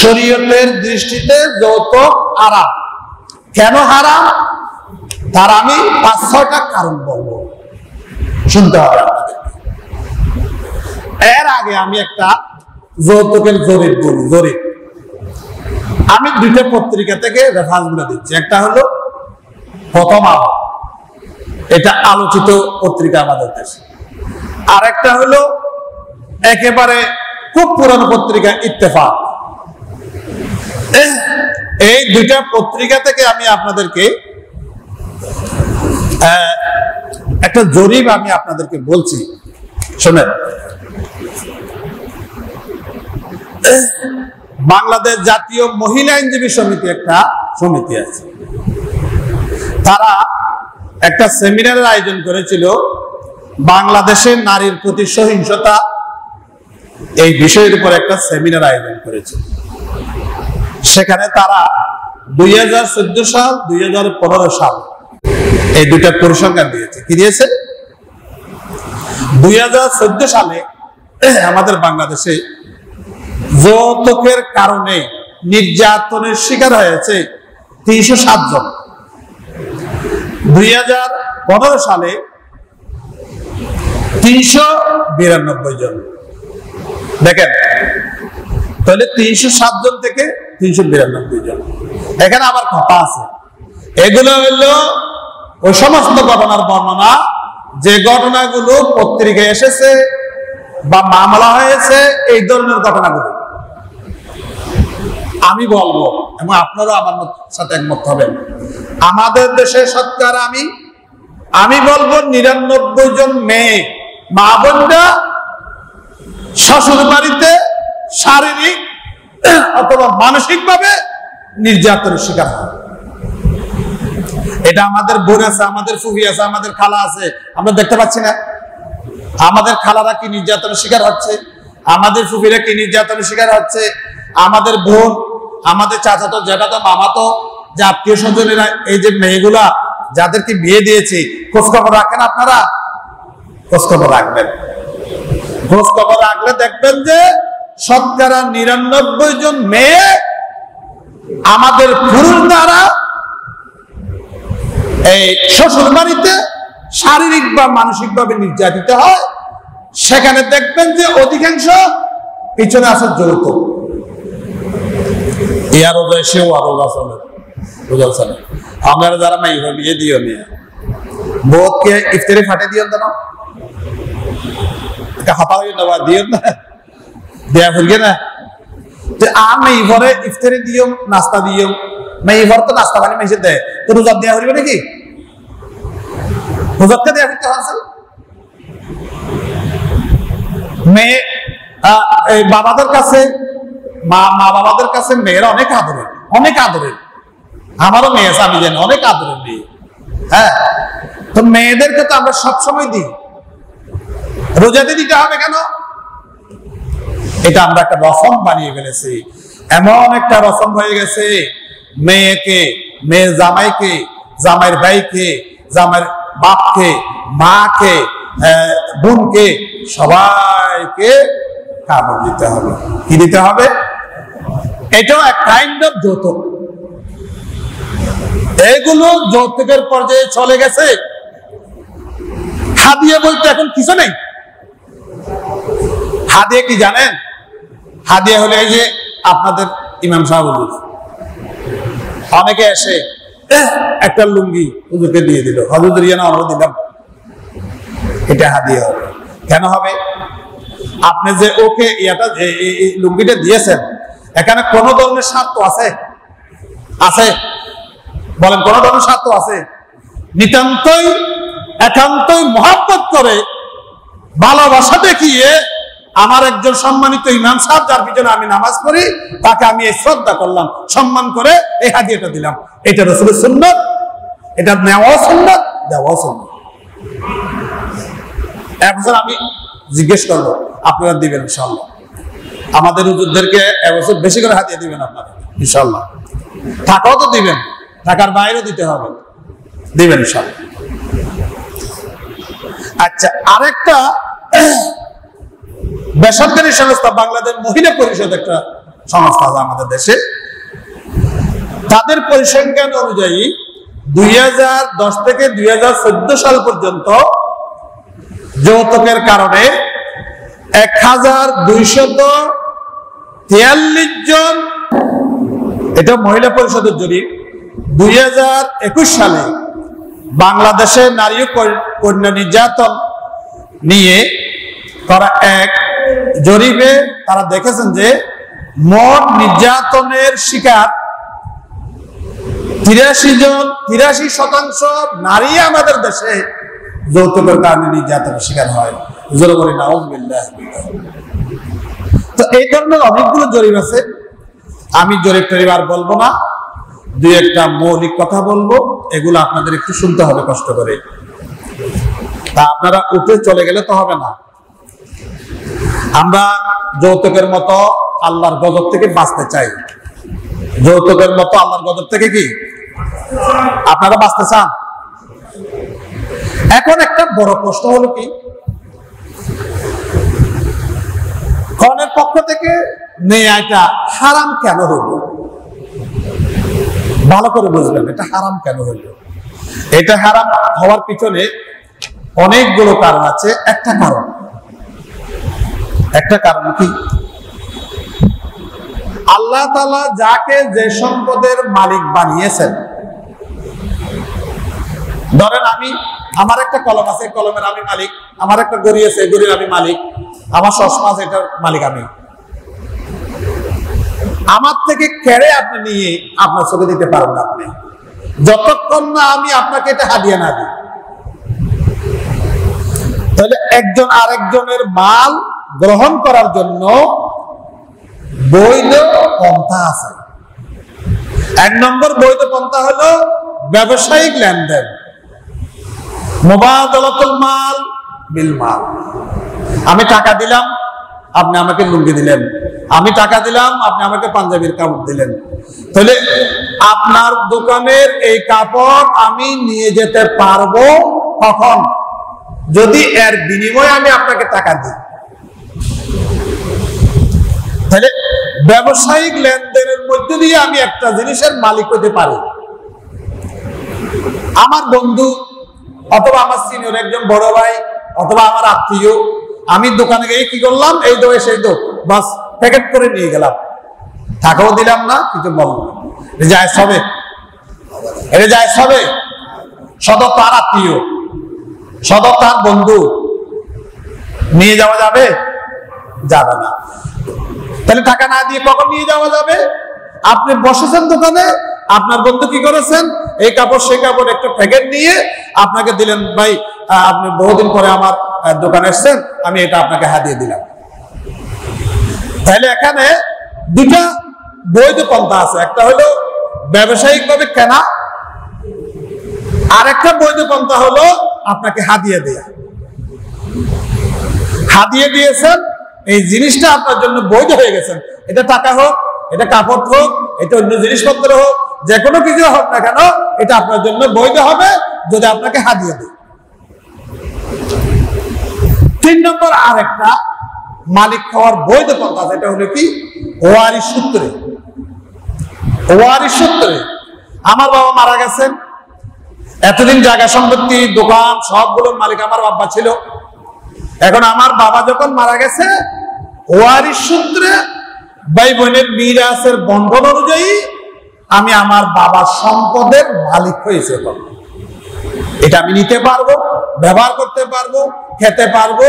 শরীয়তের দৃষ্টিতে যৌতুক হারাম কেন হারাম তার আমি ৫-৬টা কারণ বলবো শুনতে হবে এর আগে আমি একটা যৌতুকের জরিপ বলি জরিপ আমি দুইটা পত্রিকা থেকে রেফারেন্স গুলো দিচ্ছি একটা হলো প্রথম আলো এটা আলোচিত পত্রিকা আমাদের দেশে আর একটা হলো একেবারে খুব পুরানো পত্রিকা ইত্তেফাক এই দুইটা পত্রিকা থেকে আমি আপনাদেরকে একটা জরিপ আমি আপনাদেরকে বলছি শোনেন বাংলাদেশ জাতীয় মহিলা আইনজীবী সমিতি একটা সমিতি আছে তারা একটা সেমিনারের আয়োজন করেছিল বাংলাদেশের নারীর প্রতি সহিংসতা এই বিষয়ের উপর একটা সেমিনার আয়োজন করেছিল সেখানে তারা 2014 সাল 2015 সাল এই দুইটা পরিসংখ্যান দিয়েছে কি দিয়েছে 2014 সালে আমাদের বাংলাদেশে যৌতুকের কারণে নির্যাতনের শিকার হয়েছে 307 জন 2015 সালে 392 জন দেখেন তাহলে 307 জন থেকে 392 জন এখানে আবার কথা আছে এগুলো হলো ওই সমস্ত ঘটনার বর্ণনা যে ঘটনাগুলো পত্রিকায় এসেছে বা মামলা হয়েছে এই ধরনের ঘটনাগুলো আমি বলবো এবং আপনারা আমার সাথে একমত হবেন, আমাদের দেশে শতকরা আমি বলবো 99 জন মেয়ে মা বোনরা শ্বশুর বাড়িতে শারীরিক অথবা মানসিক ভাবে নির্যাতনের শিকার হয়। এটা আমাদের বোন আছে, আমাদের ফুফি আছে, আমাদের খালা আছে, আমরা দেখতে পাচ্ছি না? আমাদের খালারা কি নির্যাতনের শিকার হচ্ছে, আমাদের ফুফিরা কি নির্যাতনের শিকার হচ্ছে, আমাদের বোন, আমাদের চাচাতো জ্যাঠাতো মামাতো যে আত্মীয় স্বজনেরা এই যে মেয়েগুলা যাদেরকে বিয়ে দিয়েছি, খোঁজখবর রাখেন আপনারা? খোঁজখবর রাখবেন। খোঁজখবর রাখলে দেখবেন যে শতকরা 99 জন মেয়ে আমাদের পুরুষ দ্বারা এই শ্বশুর বাড়িতে শারীরিক বা মানসিক ভাবে নির্যাতিত হয়। সেখানে দেখবেন যে অধিকাংশ পিছনে আছে যৌতুক। আপনারা যারা মেয়ে বিয়ে দিও নিয়ে বোধকে ইফতারি ফাটে দিও না, হাতা হয়ে দেওয়া দিও না, দেয়া ফুলকে না যে মেয়ে ঘরে ইফতারি দিও, নাস্তা দিও। মেয়ে ঘর তো নাস্তা পানি মেসে দেয়, তো রোজার দেওয়া হইবে নাকি? রোজারকে দেওয়া করতে হবে। মেয়ে বাবাদের কাছে, মা বাবাদের কাছে মেয়েরা অনেক আদরের, অনেক আদরের। আমারও মেয়ে আছে, আমি জানি অনেক আদরের মেয়ে। হ্যাঁ, তো মেয়েদেরকে তো আমরা সবসময় দিই, রোজাতে দিতে হবে কেন? এটা আমরা একটা রসম বানিয়ে ফেলেছি, এমন একটা রসম হয়ে গেছে। মেয়েকে, মেয়ের জামাইকে, জামাইয়ের ভাইকে, জামাইয়ের বাপকে, মাকে, বোনকে, সবাইকে কাপড় দিতে হবে। কি দিতে হবে? এটাও এক কাইন্ড অফ যৌতুক। এগুলো যৌতুকের পর্যায়ে চলে গেছে। হাদিয়া বলতে এখন কিছু নেই। হাদিয়া কি জানেন? হাদিয়া হলে এই যে আপনাদের ইমাম সাহেব অনেকে এসে একটা লুঙ্গি হুজুরকে দিয়ে দিল, হুজুর ইয়া না আমরা দিলাম, এটা হাদিয়া হবে। কেন হবে? আপনি যে ওকে ইয়াটা লুঙ্গিটা দিয়েছেন, এখানে কোন ধরনের স্বার্থ আছে? আছে? বলেন, কোন ধরনের স্বার্থ আছে? নিতান্তই একান্তই মহব্বত করে, ভালোবাসা দেখিয়ে আমার একজন সম্মানিত ইমাম সাহেব যার পিছনে আমি নামাজ পড়ি, তাকে আমি এই শ্রদ্ধা করলাম, সম্মান করে এই হাদিয়াটা দিলাম। এটা রাসূলের সুন্নাত, এটা নেওয়া সুন্নাত, দেওয়া সুন্নাত। এখন আমি জিজ্ঞেস করবো, আপনারা দিবেন ইনশাআল্লাহ? আমাদের হুজুরদেরকে এবছর বেশি করে হাদিয়া দিবেন আপনারা ইনশাআল্লাহ। টাকাও তো দিবেন, টাকার বাইরেও দিতে হবে, দিবেন ইনশাআল্লাহ। আচ্ছা, আরেকটা বেসরকারি সংস্থা বাংলাদেশ মহিলা পরিষদ, একটা সংস্থা আছে আমাদের দেশে। তাদের পরিসংখ্যান অনুযায়ী 2010 থেকে 2014 সাল পর্যন্ত যৌতুকের কারণে 1243 জন, এটা মহিলা পরিষদের জরিপ, 2021 সালে বাংলাদেশে নারী ও কন্যা নির্যাতন নিয়ে তারা এক জরিপে তারা দেখেছেন যে মোট নির্যাতনের শিকার 83% নারী আমাদের দেশে যৌতুকের কারণে নির্যাতনের শিকার হয়। জোরে বলি নাউযুবিল্লাহ। তো এই ধরনের অনেকগুলো জরিপ আছে, আমি জরিপ টরিপ আর বলবো না, দুই একটা মৌলিক কথা বলবো, এগুলো আপনাদের একটু শুনতে হবে কষ্ট করে। তা আপনারা উঠে চলে গেলে তো হবে না। আমরা যৌতুকের মতো আল্লাহর গজব থেকে বাঁচতে চাই। যৌতুকের মতো আল্লাহর গজব থেকে কি আপনারা বাঁচতে চান? এখন একটা বড় প্রশ্ন হলো কি, কনের পক্ষ থেকে নেয়াটা হারাম কেন হইল? ভালো করে বুঝবেন, এটা হারাম কেন হইল। এটা হারাম হওয়ার পিছনে অনেকগুলো কারণ আছে। একটা কারণ কি, আল্লাহ তাআলা যাকে যে সম্পদের মালিক বানিয়েছেন, ধরেন আমার একটা কলম আছে, কলমের আমি মালিক, আমার একটা গড়ি আছে, গড়ির আমি মালিক, আমার চশমা আছে, এটার মালিক আমি। আমার থেকে কেড়ে আপনি নিয়ে আপনার চোখে দিতে পারেন না, আপনি যতক্ষণ না আমি আপনাকে এটা হাদিয়া না দিই। তাহলে একজন আরেকজনের মাল গ্রহণ করার জন্য বৈধ পন্থা আছে। এক নম্বর বৈধ পন্থা হলো ব্যবসায়িক লেনদেন, মুবাদালাতুল মাল বিল মাল। আমি টাকা দিলাম, আপনি আমাকে লুঙ্গি দিলেন, আমি টাকা দিলাম, আপনি আমাকে পাঞ্জাবির কাপড় দিলেন। তাহলে আপনার দোকানের এই কাপড় আমি নিয়ে যেতে পারবো কখন? যদি এর বিনিময়ে আমি আপনাকে টাকা দিই। তাহলে ব্যবসায়িক লেনদেনের মধ্যে দিয়ে আমি একটা জিনিসের মালিক হতে পারি। আমার বন্ধু অথবা আমার সিনিয়র একজন বড় ভাই অথবা আমার আত্মীয়, আমি দোকানে গিয়ে কি করলাম, এই দো সেই দো, বাস প্যাকেট করে নিয়ে গেলাম, টাকাও দিলাম না, কিছু বললাম না, জায়েজ হবে? এটা জায়েজ হবে? সদর তার আত্মীয়, সদর তার বন্ধু, নিয়ে যাওয়া যাবে? যাবে না। তাহলে টাকা না দিয়ে কখন নিয়ে যাওয়া যাবে? আপনি বসেছেন দোকানে, আপনার বন্ধু কি করেছেন, এই কাপড় সেই কাপড় একটা প্যাকেট নিয়ে আপনাকে দিলেন, ভাই আপনি বহুদিন পরে আমার দোকানে এসেছেন, আমি এটা আপনাকে হাতিয়ে দিলাম। তাহলে এখানে দুটা বৈধ পন্থা আছে, একটা হলো ব্যবসায়িক ভাবে কেনা, আর একটা বৈধ পন্থা হলো আপনাকে হাদিয়া দেয়া। হাদিয়া দিয়েছেন, এই জিনিসটা আপনার জন্য বৈধ হয়ে গেছেন। এটা টাকা হোক, এটা কাপড় হোক, এটা অন্য জিনিসপত্র হোক, যে কোনো কিছু হোক না কেন, এটা আপনার জন্য বৈধ হবে যদি আপনাকে হাদিয়া দেয়। 3 নম্বর আর একটা মালিক হওয়ার বৈধ পন্থা আছে, এটা হলো কি? ওয়ারিশ সূত্রে। ওয়ারিশ সূত্রে আমার বাবা মারা গেছেন, এতদিন জায়গা সম্পত্তি দোকান সবগুলোর মালিক আমার বাবা ছিল। এখন আমার বাবা যখন মারা গেছে, ওয়ারিশ সূত্রে ভাই বোনের মিরাসের বন্ধন অনুযায়ী আমি আমার বাবার সম্পদের মালিক হয়েছে। এটা আমি নিতে পারবো, ব্যবহার করতে পারবো, খেতে পারবো,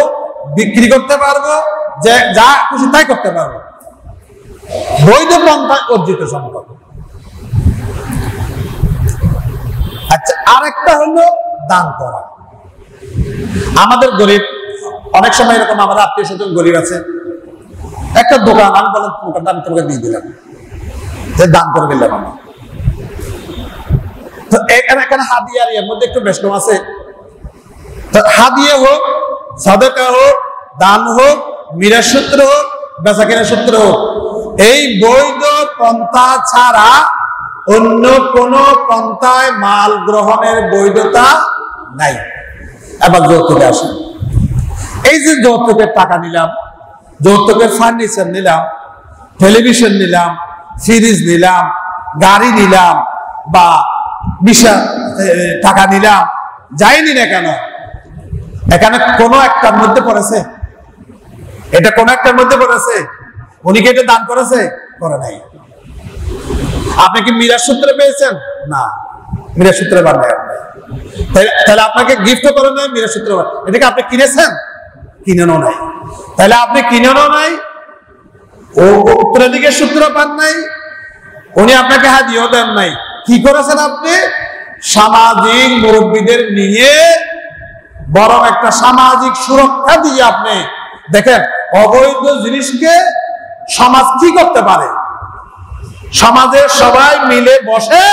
বিক্রি করতে পারবো, যে যা খুশি তাই করতে পারবো। বৈধ পন্থায় অর্জিত সম্পদ। আচ্ছা, আরেকটা হলো দান করা। আমাদের গরিব, অনেক সময় এরকম আমার আত্মীয় স্বজন গরিব আছে, একটা দোকান, আমি বললাম দোকানটা আমি তোমাকে দিয়ে দিলাম, দান করে দিলাম আমি। তো এখানে হাদিয়ার এর মধ্যে একটু বেশকম আছে। হাদিয়া হোক, সাদাকা হোক, দান হোক, মিরাস সূত্র হোক, বেচা কেনার সূত্র হোক, এই বৈধ পন্থা ছাড়া অন্য কোন পন্থায় মাল গ্রহণের বৈধতা নাই। এবার যৌতুকে আসেন। এই যে যৌতুকের টাকা নিলাম, যৌতুকের ফার্নিচার নিলাম, টেলিভিশন নিলাম, ফ্রিজ নিলাম, গাড়ি নিলাম, বা বিশাল টাকা নিলাম, যাইনি না কেন, এখানে কোন একটার মধ্যে পড়েছে? এটা কোন একটার মধ্যে পড়েছে? উনি কি এটা দান করেছে? করে নাই। আপনি কি মিরাস সূত্রে পেয়েছেন? না, মিরাস সূত্রে পান নাই। তাহলে আপনাকে গিফট করেন নাই, মিরাস সূত্রে। এটাকে আপনি কিনেছেন? কিনেনও নাই। তাহলে আপনি কিনেনও নাই, ও উত্তরাধিকার সূত্র পান নাই, উনি আপনাকে হাদিয়াও দেন নাই। কি করেছেন আপনি? সামাজিক মুরব্বীদের নিয়ে বরং একটা সামাজিক সুরক্ষা দিয়ে আপনি দেখেন, অবৈধ জিনিসকে সমাজ কি করতে পারে। সমাজের সবাই মিলে বসে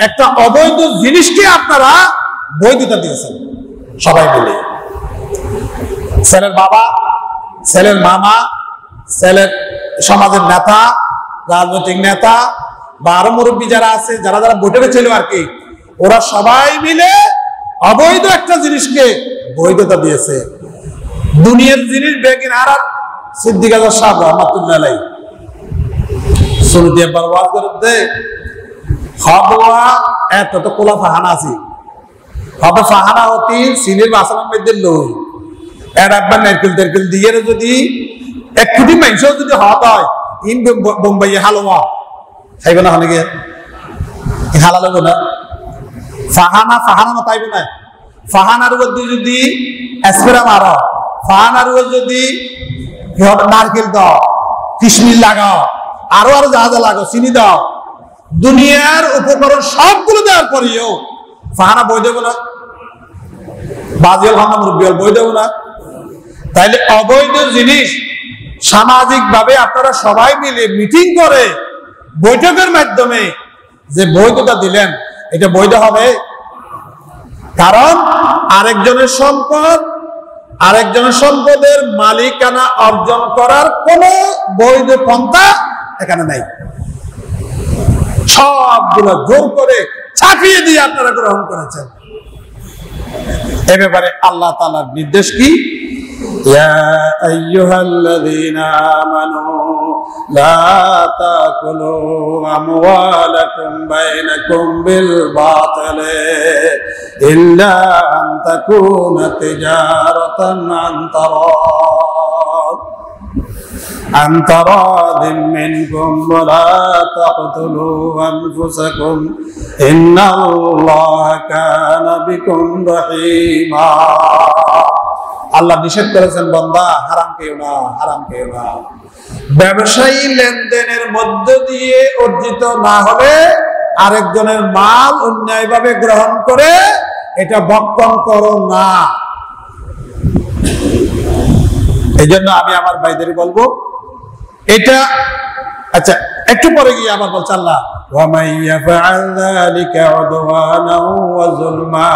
একটা অবৈধ জিনিসকে আপনারা বৈধতা দিয়েছেন, সবাই মিলে। ছেলের বাবা, ছেলের মামা, ছেলের সমাজের নেতা, রাজনৈতিক নেতা বা আরো মুরব্বী যারা আছে, যারা যারা ভোটে ছিল আর কি, ওরা সবাই মিলে অবৈধ একটা জিনিসকে বৈধতা দিয়েছে। দুনিয়ার জিনিস বেগিন আর সিদ্দিক আজম সাহেব রহমাতুল্লাহ আলাইহি সুরতিয়া বরবাদ করে দে হবওয়া এত তো কোলা ফাহানা আছে, হবে ফাহানা হতি সিনের বাসনের মধ্যে লই এর একবার নারকেল টারকেল দিয়ে যদি এক কোটি মানুষ যদি হওয়া হয়, ইন বোম্বাই হালুয়া খাইবে না, হলে গিয়ে হালাল হবে না। ফাহানা ফাহানা মাতাইবে না। ফাহানার মধ্যে যদি স্প্রে মারো, ফাহানার যদি নারকেল দাও, কিশমিশ লাগাও, আরো আরো যা যা লাগো চিনি দাও, দুনিয়ার উপকরণ সবগুলো দেওয়ার পরেও ফাহানা বই দেবো না, বাজিয়াল হামনা মুরব্বিয়াল বই দেবো না। তাইলে অবৈধ জিনিস সামাজিক ভাবে আপনারা সবাই মিলে মিটিং করে বৈঠকের মাধ্যমে যে বৈধতা দিলেন, এটা বৈধ হবে? কারণ আরেকজনের সম্পদ, আরেকজনের সম্পদের মালিকানা অর্জন করার কোন বৈধ পন্থা এখানে নাই। সবগুলো জোর করে ছাপিয়ে দিয়ে আপনারা গ্রহণ করেছেন। এ ব্যাপারে আল্লাহ তাআলার নির্দেশ কি? ইয়া আইয়ুহাল্লাযীনা আমানু লা তাকুলু আমওয়ালাকুম বাইনাকুম বিল বাতিলি ইল্লা আন তাকুনা তিজারাতান عن تراض منكم ولا تقتلوا أنفسكم إن الله كان بكم رحيما। আল্লাহ নিষেধ করেছেন বান্দা হারাম খেও না, হারাম খেও না। ব্যবসায়ী লেনদেনের মধ্য দিয়ে অর্জিত না হলে আরেকজনের মাল অন্যায়ভাবে গ্রহণ করে এটা ভক্ষণ করো না। এই জন্য আমি আমার ভাইদের বলবো এটা, আচ্ছা একটু পরে গিয়ে আবার বলছে আল্লাহ وَمَن يَفْعَلْ ذَلِكَ عُدْوَانًا وَظُلْمًا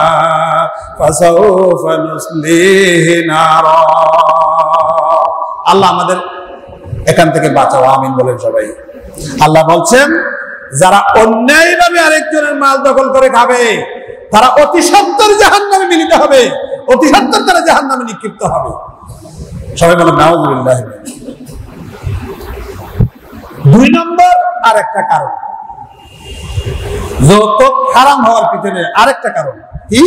فَسَوْفَ نُصْلِيهِ نَارًا। আল্লাহ আমাদের এখান থেকে বাঁচাও, আমিন বলেন সবাই। আল্লাহ বলছেন যারা অন্যায়ভাবে আরেকজনের মাল দখল করে খাবে তারা অতি সত্বর জাহান্নামে মিলিত হবে, অতি সত্বর তারা জাহান্নামে নিক্ষিপ্ত হবে। সবাই বলেন নাউযুবিল্লাহ। 2 নম্বর আরেকটা কারণ, যৌতুক হারাম হওয়ার পিছনে আরেকটা কারণ কি?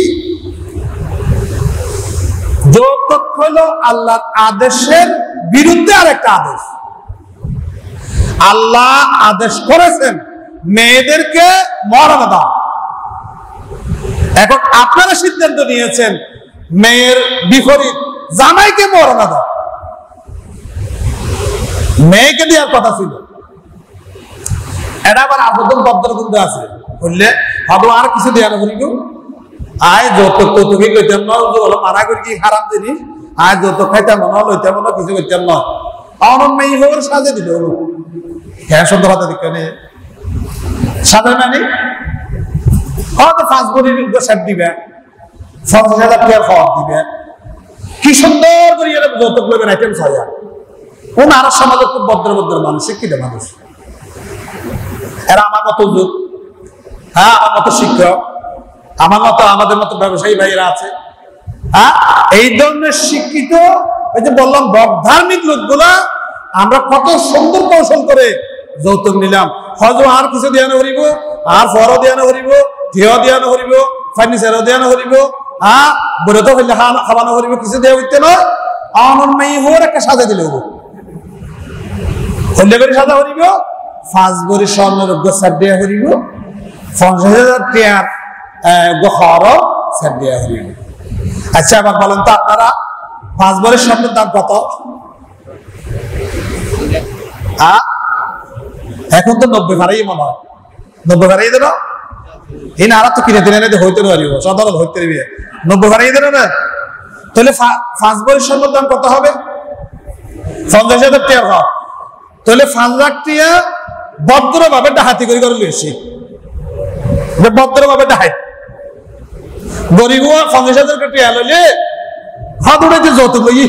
যৌতুক হলো আল্লাহর আদেশের বিরুদ্ধে আরেকটা আদেশ। আল্লাহ আদেশ করেছেন মেয়েদেরকে মহারানা দাও, এখন আপনারা সিদ্ধান্ত নিয়েছেন মেয়ের বিপরীত জামাইকে মহারানা দাও। মেয়েকে দেওয়ার কথা ছিল, এটা আবার আবদ্ধ বদ্ধ কিন্তু আছে বললে ভাবো আর কিছু দেওয়া না বলি আয় যৌতুক তো তুমি লইতাম না, মানা করি কি খারাপ জিনিস, আয় যৌতুক খাইতাম না, লইতাম না, কিছু করতাম না। আমার মেয়ে হোক সাজে দিল, হ্যাঁ সুন্দর হাতে দিকে সাজে মানে হয়তো 5 বড়ির সেট দিবে, 50,000 টাকার খাওয়া দিবে, কি সুন্দর করে যৌতুক লইবেন আইটেম 6,000। কোন আর সমাজের খুব ভদ্র ভদ্র মানুষ, শিক্ষিত মানুষ, এরা আমার মতো যুগ, হ্যাঁ আমার মতো শিক্ষক, আমার মতো আমাদের মতো ব্যবসায়ী ভাইয়েরা আছে, হ্যাঁ এই ধরনের শিক্ষিত ওই যে বললাম ধার্মিক লোকগুলা আমরা কত সুন্দর কৌশল করে যৌতুক নিলাম। হয়তো আর কিছু দেওয়ানো হরিব, আর ফরও দেওয়ানো হরিব, ঘিও দেওয়ানো হরিব, ফার্নিচারও দেওয়ানো হরিব, হ্যাঁ বলে তো হইলে খাওয়ানো হরিব, কিছু দেওয়া হইতে নয়। আমার মেয়ে হোর একটা সাজা দিলে হবো, হইলে করে সাজা হরিব, 5 বড়ি স্বর্ণের সেট দেওয়া হরিব, 50,000 টাকার খাওয়ারও সেট দেওয়া হরিব। আচ্ছা আবার বলেন তো আপনারা 5 বড়ি স্বর্ণের দাম কত? এখন তো 90 ভাড়াই মনে হয়, 90 ভাড়াই দেন এই না, আর তো কিনে দিনে হইতে পারিব, সদর হইতে পারবি 90 ভাড়াই দেন না। তাহলে 5 বড়ি স্বর্ণের দাম কত হবে? 50,000 টাকা। তাহলে 5 লাখ টাকা ভদ্র ভাবে ডাহাতি করে করে লইছি, ভদ্র ভাবে ডাহাই গরিব 50,000 টাকা লইলে হাত উড়ে যে যৌতুক লই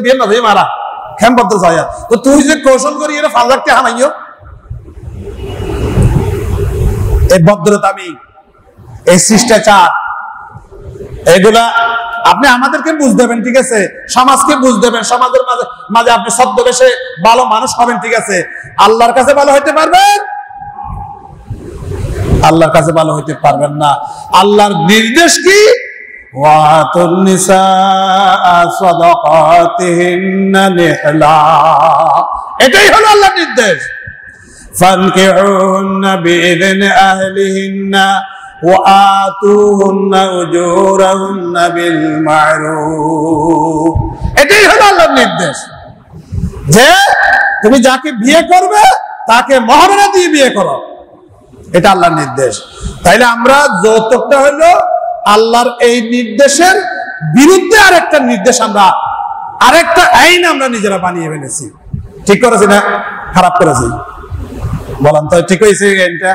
বিয়ে না যাই মারা খেম ভদ্র যায়। তো তুই যে কৌশল করি 5 লাখ টাকা হামাইও, এই ভদ্রতামি, এই শিষ্টাচার, এগুলা আপনি আমাদেরকে বুঝ দেবেন, ঠিক আছে, সমাজকে বুঝ দেবেন, সমাজের মাঝে মাঝে আপনি ছদ্মবেশে ভালো মানুষ হবেন, ঠিক আছে। আল্লাহর কাছে ভালো হইতে পারবেন? আল্লাহর কাছে ভালো হইতে পারবেন না। আল্লাহর নির্দেশ কি? ওয়াতুন নিসা সাদাকাতিহিন্না নিহলা, এটাই হলো আল্লাহর নির্দেশ। ফানকিহুন্না বিইذن আহলিহিন্না وآتوهن أجورهن بالمعروف, এটাই হলো আল্লাহর নির্দেশ যে তুমি যাকে বিয়ে করবে তাকে মহারানা দিয়ে বিয়ে করো, এটা আল্লাহর নির্দেশ। তাইলে আমরা যৌতুকটা হলো আল্লাহর এই নির্দেশের বিরুদ্ধে আরেকটা নির্দেশ, আমরা আরেকটা আইন আমরা নিজেরা বানিয়ে ফেলেছি। ঠিক করেছি না খারাপ করেছি? বলেন তো ঠিক হয়েছে? আইনটা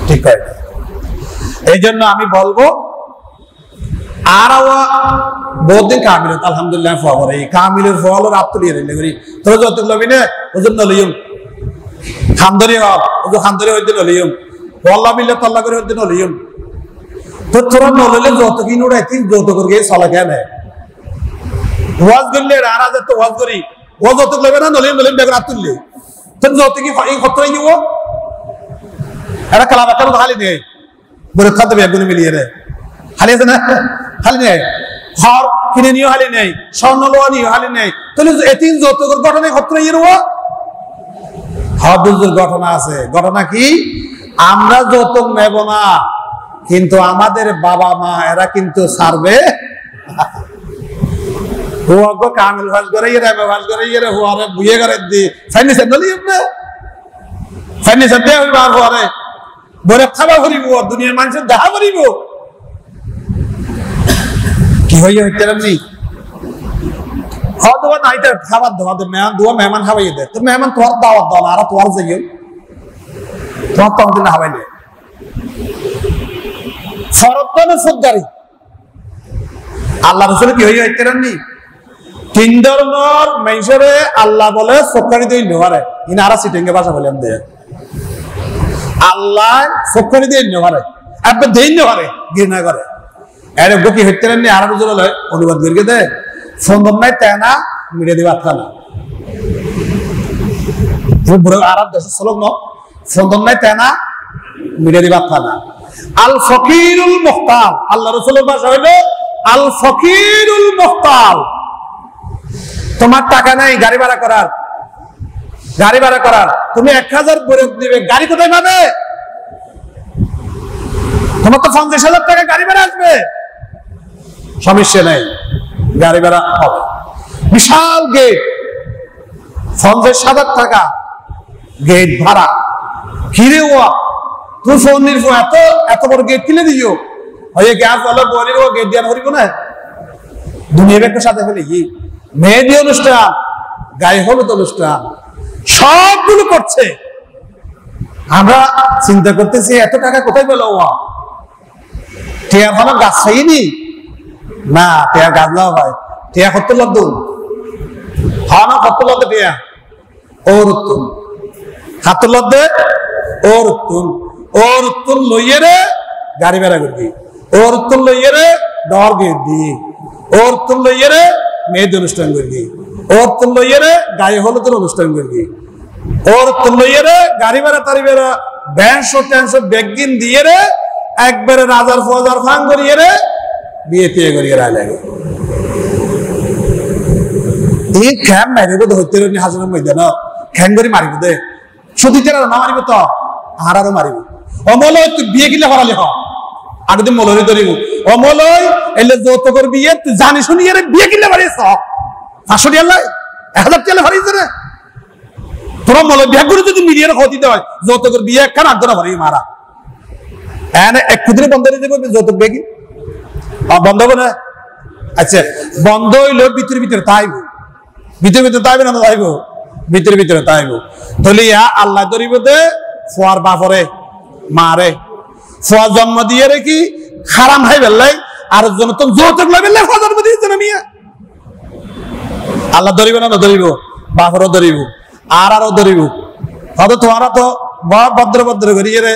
ঠিক হয়। এই জন্য আমি বলবো আর বহুত দিন কামিলত আলহামদুলিল্লাহ ফল এই কামিলের ফল রাত্রি করি তোর যত লবি না ওজন নলিয়ম খান্দরি ওজন খান্দরি হইতে নলিয়ম বল্লা মিলে তল্লা করে হইতে নলিয়ম তো তোরা নললে যত কিন উড়াইতি যত করে চলা কেন ওয়াজ করলে আর হাজার তো ওয়াজ করি ও যত লবে না নলিয়ম নলিয়ম বেগ রাত তুললে তোর যত কি এই খতরাই নিব এটা কালা বাচ্চা তো খালি নেই বলে খাদ্য বেগুনি মিলিয়ে রে খালি আছে না খালি নেই ঘর কিনে নিয়েও হালি নেই স্বর্ণ লোয়া নিয়েও হালি নেই তাহলে এতিন যৌতুকের ঘটনায় খতরা ইয়ে হবুজুর ঘটনা আছে। ঘটনা কি? আমরা যৌতুক নেব না কিন্তু আমাদের বাবা মা এরা কিন্তু ছাড়বে কামিল ভাস করে ইয়ে ভাস করে ইয়ে হুয়ারে বুয়ে করে দি ফাইনিসার নলি আপনি ফাইনিসার দেয় হইবা হুয়ারে বলে খাবা করিব দুনিয়ার মানুষের দেখা করিব কি হইয়া হইতে এমনি খাওয়া নাই তো খাবার দাওয়া মেহমান দোয়া মেহমান খাওয়াই দেয় তো মেহমান তোমার দাওয়াত দাও না আর তোমার যাইও তোমার তো আমাদের না খাওয়াইলে ফরত না ফুটগারি আল্লাহ রসুল কি হইয়া হইতে এমনি তিন ধরনের মেসরে আল্লাহ বলে সক্কারি দিয়ে নেওয়ারে ইন আর সিটেঙ্গে ভাষা বলে আমি দেয় আল্লাহ সক্কারি দিয়ে নেওয়ারে একবার দেই নেওয়ারে ঘৃণা করে এর কি হইতে এমনি আর অনুবাদ করে দেয় সুন্দর নাই তেনা মিডিয়া দিবা না আরব দেশের শ্লোক ন সুন্দর নাই তেনা মিডিয়া দিবা না আল ফকিরুল মুখতাল আল্লাহ রাসূলের ভাষা হইল আল ফকিরুল মুখতাল তোমার টাকা নাই গাড়ি ভাড়া করার তুমি 1000 বরক দিবে গাড়ি কোথায় পাবে? তোমার তো 50,000 টাকা গাড়ি ভাড়া আসবে সমস্যা নাই গাড়ি ভাড়া হবে বিশাল গেট 50,000 টাকা গেট ভাড়া হিরে ওয়া তুই ফোন নির্ভর এত বড় গেট কিনে দিও ওই গ্যাস ওয়ালা বলির ও গেট দিয়ে হরিব না দুনিয়া একটা সাথে ফেলে কি মেহেদি অনুষ্ঠান গায়ে হলুদ অনুষ্ঠান সবগুলো করছে আমরা চিন্তা করতেছি এত টাকা কোথায় পেল ওয়া টিয়া ভালো গাছ খাইনি না টিয়া গাছ লাও ভাই টিয়া কত লদ্দু হ্যাঁ না কত লদ্দে টিয়া ওর উত্তম হাত লদ্দে ওর উত্তম লইয়ে রে গাড়ি ভাড়া করবি ওর উত্তম লইয়ে রে ডর গেট দি ওর উত্তম লইয়ে রে মেয়েদ অনুষ্ঠান করবি ওর উত্তম লইয়ে রে গায়ে হলুদের অনুষ্ঠান করবি ওর উত্তম লইয়ে রে গাড়ি ভাড়া তারি ভাড়া ব্যাংশো ট্যাংশো ব্যাগদিন দিয়ে রে একবারে রাজার ফজার ফাং করিয়ে রে বিয়ে টিয়ে করিয়ে রায় লাগে এই খ্যাম মারিব তো হইতে হাজারের মধ্যে না খ্যাং করে মারিব দে শুধু না মারিব তো আরো মারিব অমলয় তুই বিয়ে কিলে হরালি হ আগে তুই মলরি ধরিব অমলয় এলে যৌতুকের বিয়ে তুই জানি শুনি এর বিয়ে কিলে মারিস 500 টাকা লাই 1000 টাকা হারিয়েছে রে তোরা মলয় বিয়ে করে যদি মিলিয়ে ক্ষতি দেওয়া হয় যৌতুকের বিয়ে একখান আগ্রহ হারি মারা এনে এক কুদিনে বন্ধ করে দেবো যৌতুক বিয়ে কি বন্ধ হবে না? আচ্ছা বন্ধ হইল ভিতরে তাইব ভিতরে তাইবে না তাইব ভিতরে তাইব তাহলে আল্লাহ ধরিব দে ফোয়ার বাপরে মারে ফোয়া জন্ম দিয়ে রে কি হারাম হাই বেললাই আর জন তো যৌতুক লাই বেললাই ফোয়া জন্ম দিয়েছে না মিয়া আল্লাহ ধরিব না ধরিব বাপরও ধরিব আরো ধরিব হয়তো তোমারা তো ভদ্র করিয়ে রে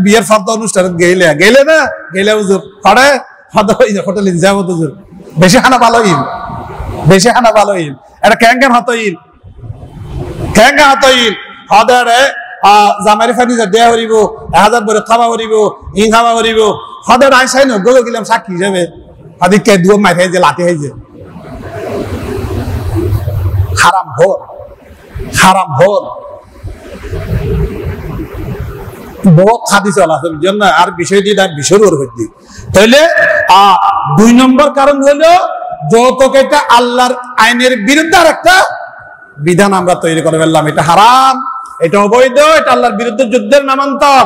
বিয়ের ফর্দ অনুষ্ঠান গেলে না গেলে হুজুর হরে হোটেল যাব হুজুর বেশি খানা ভালো ইল এটা ক্যাঙ্গান হতইল হদারে জামারি ফার্নিচার দেয়া হরিব 1000 বরে খাওয়া হরিব ইন খাওয়া হরিব হদার আইসাই ন গো গেলাম সাক্ষী হিসেবে আদিকে দুও মাইরে যে লাঠি হইছে হারাম ভোর বহুত হাদিস আছে জন্য আর বিষয়টি বিষয়ের ওর হইতে তাইলে 2 নম্বর কারণ হলো যৌতুক এটা আল্লাহর আইনের বিরুদ্ধে আর একটা বিধান আমরা তৈরি করে ফেললাম এটা হারাম এটা অবৈধ, এটা আল্লাহর বিরুদ্ধে যুদ্ধের নামান্তর।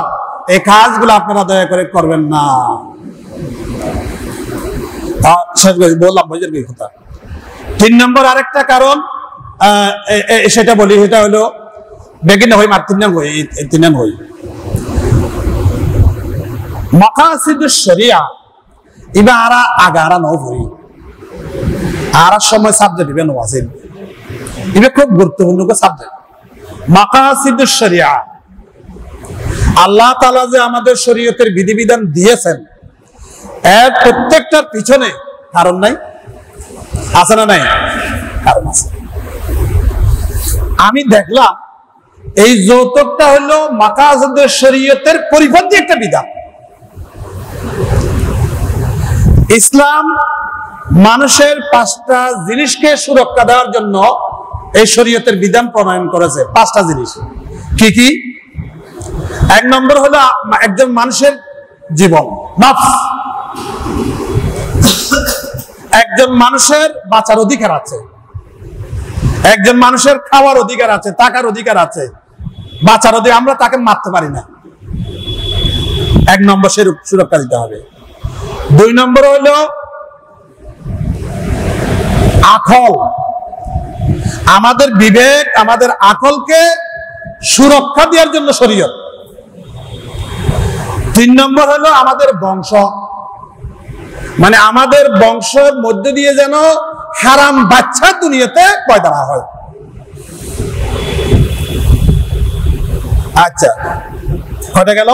এই কাজগুলো আপনারা দয়া করে করবেন না। বললাম কথা। 3 নম্বর আরেকটা কারণ সেটা বলি, সেটা হলো বেগিন হই মার 3 নম্বর হই 3 নম্বর হই মাকাসিদুশ শরিয়া ইবা আরা আগারা নও হই আর সময় সাবজেক্ট দিবেন ওয়াজিব, এটা খুব গুরুত্বপূর্ণ সাবজেক্ট। মাকাসিদুশ শরিয়া, আল্লাহ তাআলা যে আমাদের শরীয়তের বিধিবিধান দিয়েছেন, এর প্রত্যেকটার পিছনে কারণ নাই, আছে না নাই? কারণ আছে। আমি দেখলাম এই যৌতুকটা হলো মাকাসিদুশ শরীয়তের পরিপন্থী একটা বিধান। ইসলাম মানুষের 5টা জিনিসকে সুরক্ষা দেওয়ার জন্য এই শরীয়তের বিধান প্রণয়ন করেছে। 5টা জিনিস কি কি? 1 নম্বর হলো একজন মানুষের জীবন, নফস। একজন মানুষের বাঁচার অধিকার আছে, একজন মানুষের খাওয়ার অধিকার আছে, টাকার অধিকার আছে, বাঁচার অধিকার। আমরা তাকে মারতে পারি না, 1 নম্বর সুরক্ষা দিতে হবে। 2 নম্বর হলো আকল, আমাদের বিবেক, আমাদের আকলকে সুরক্ষা দেওয়ার জন্য শরীয়ত। 3 নম্বর হলো আমাদের বংশ, মানে আমাদের বংশের মধ্যে দিয়ে যেন হারাম বাচ্চা দুনিয়াতে পয়দা না হয়। আচ্ছা, কয়টা গেল?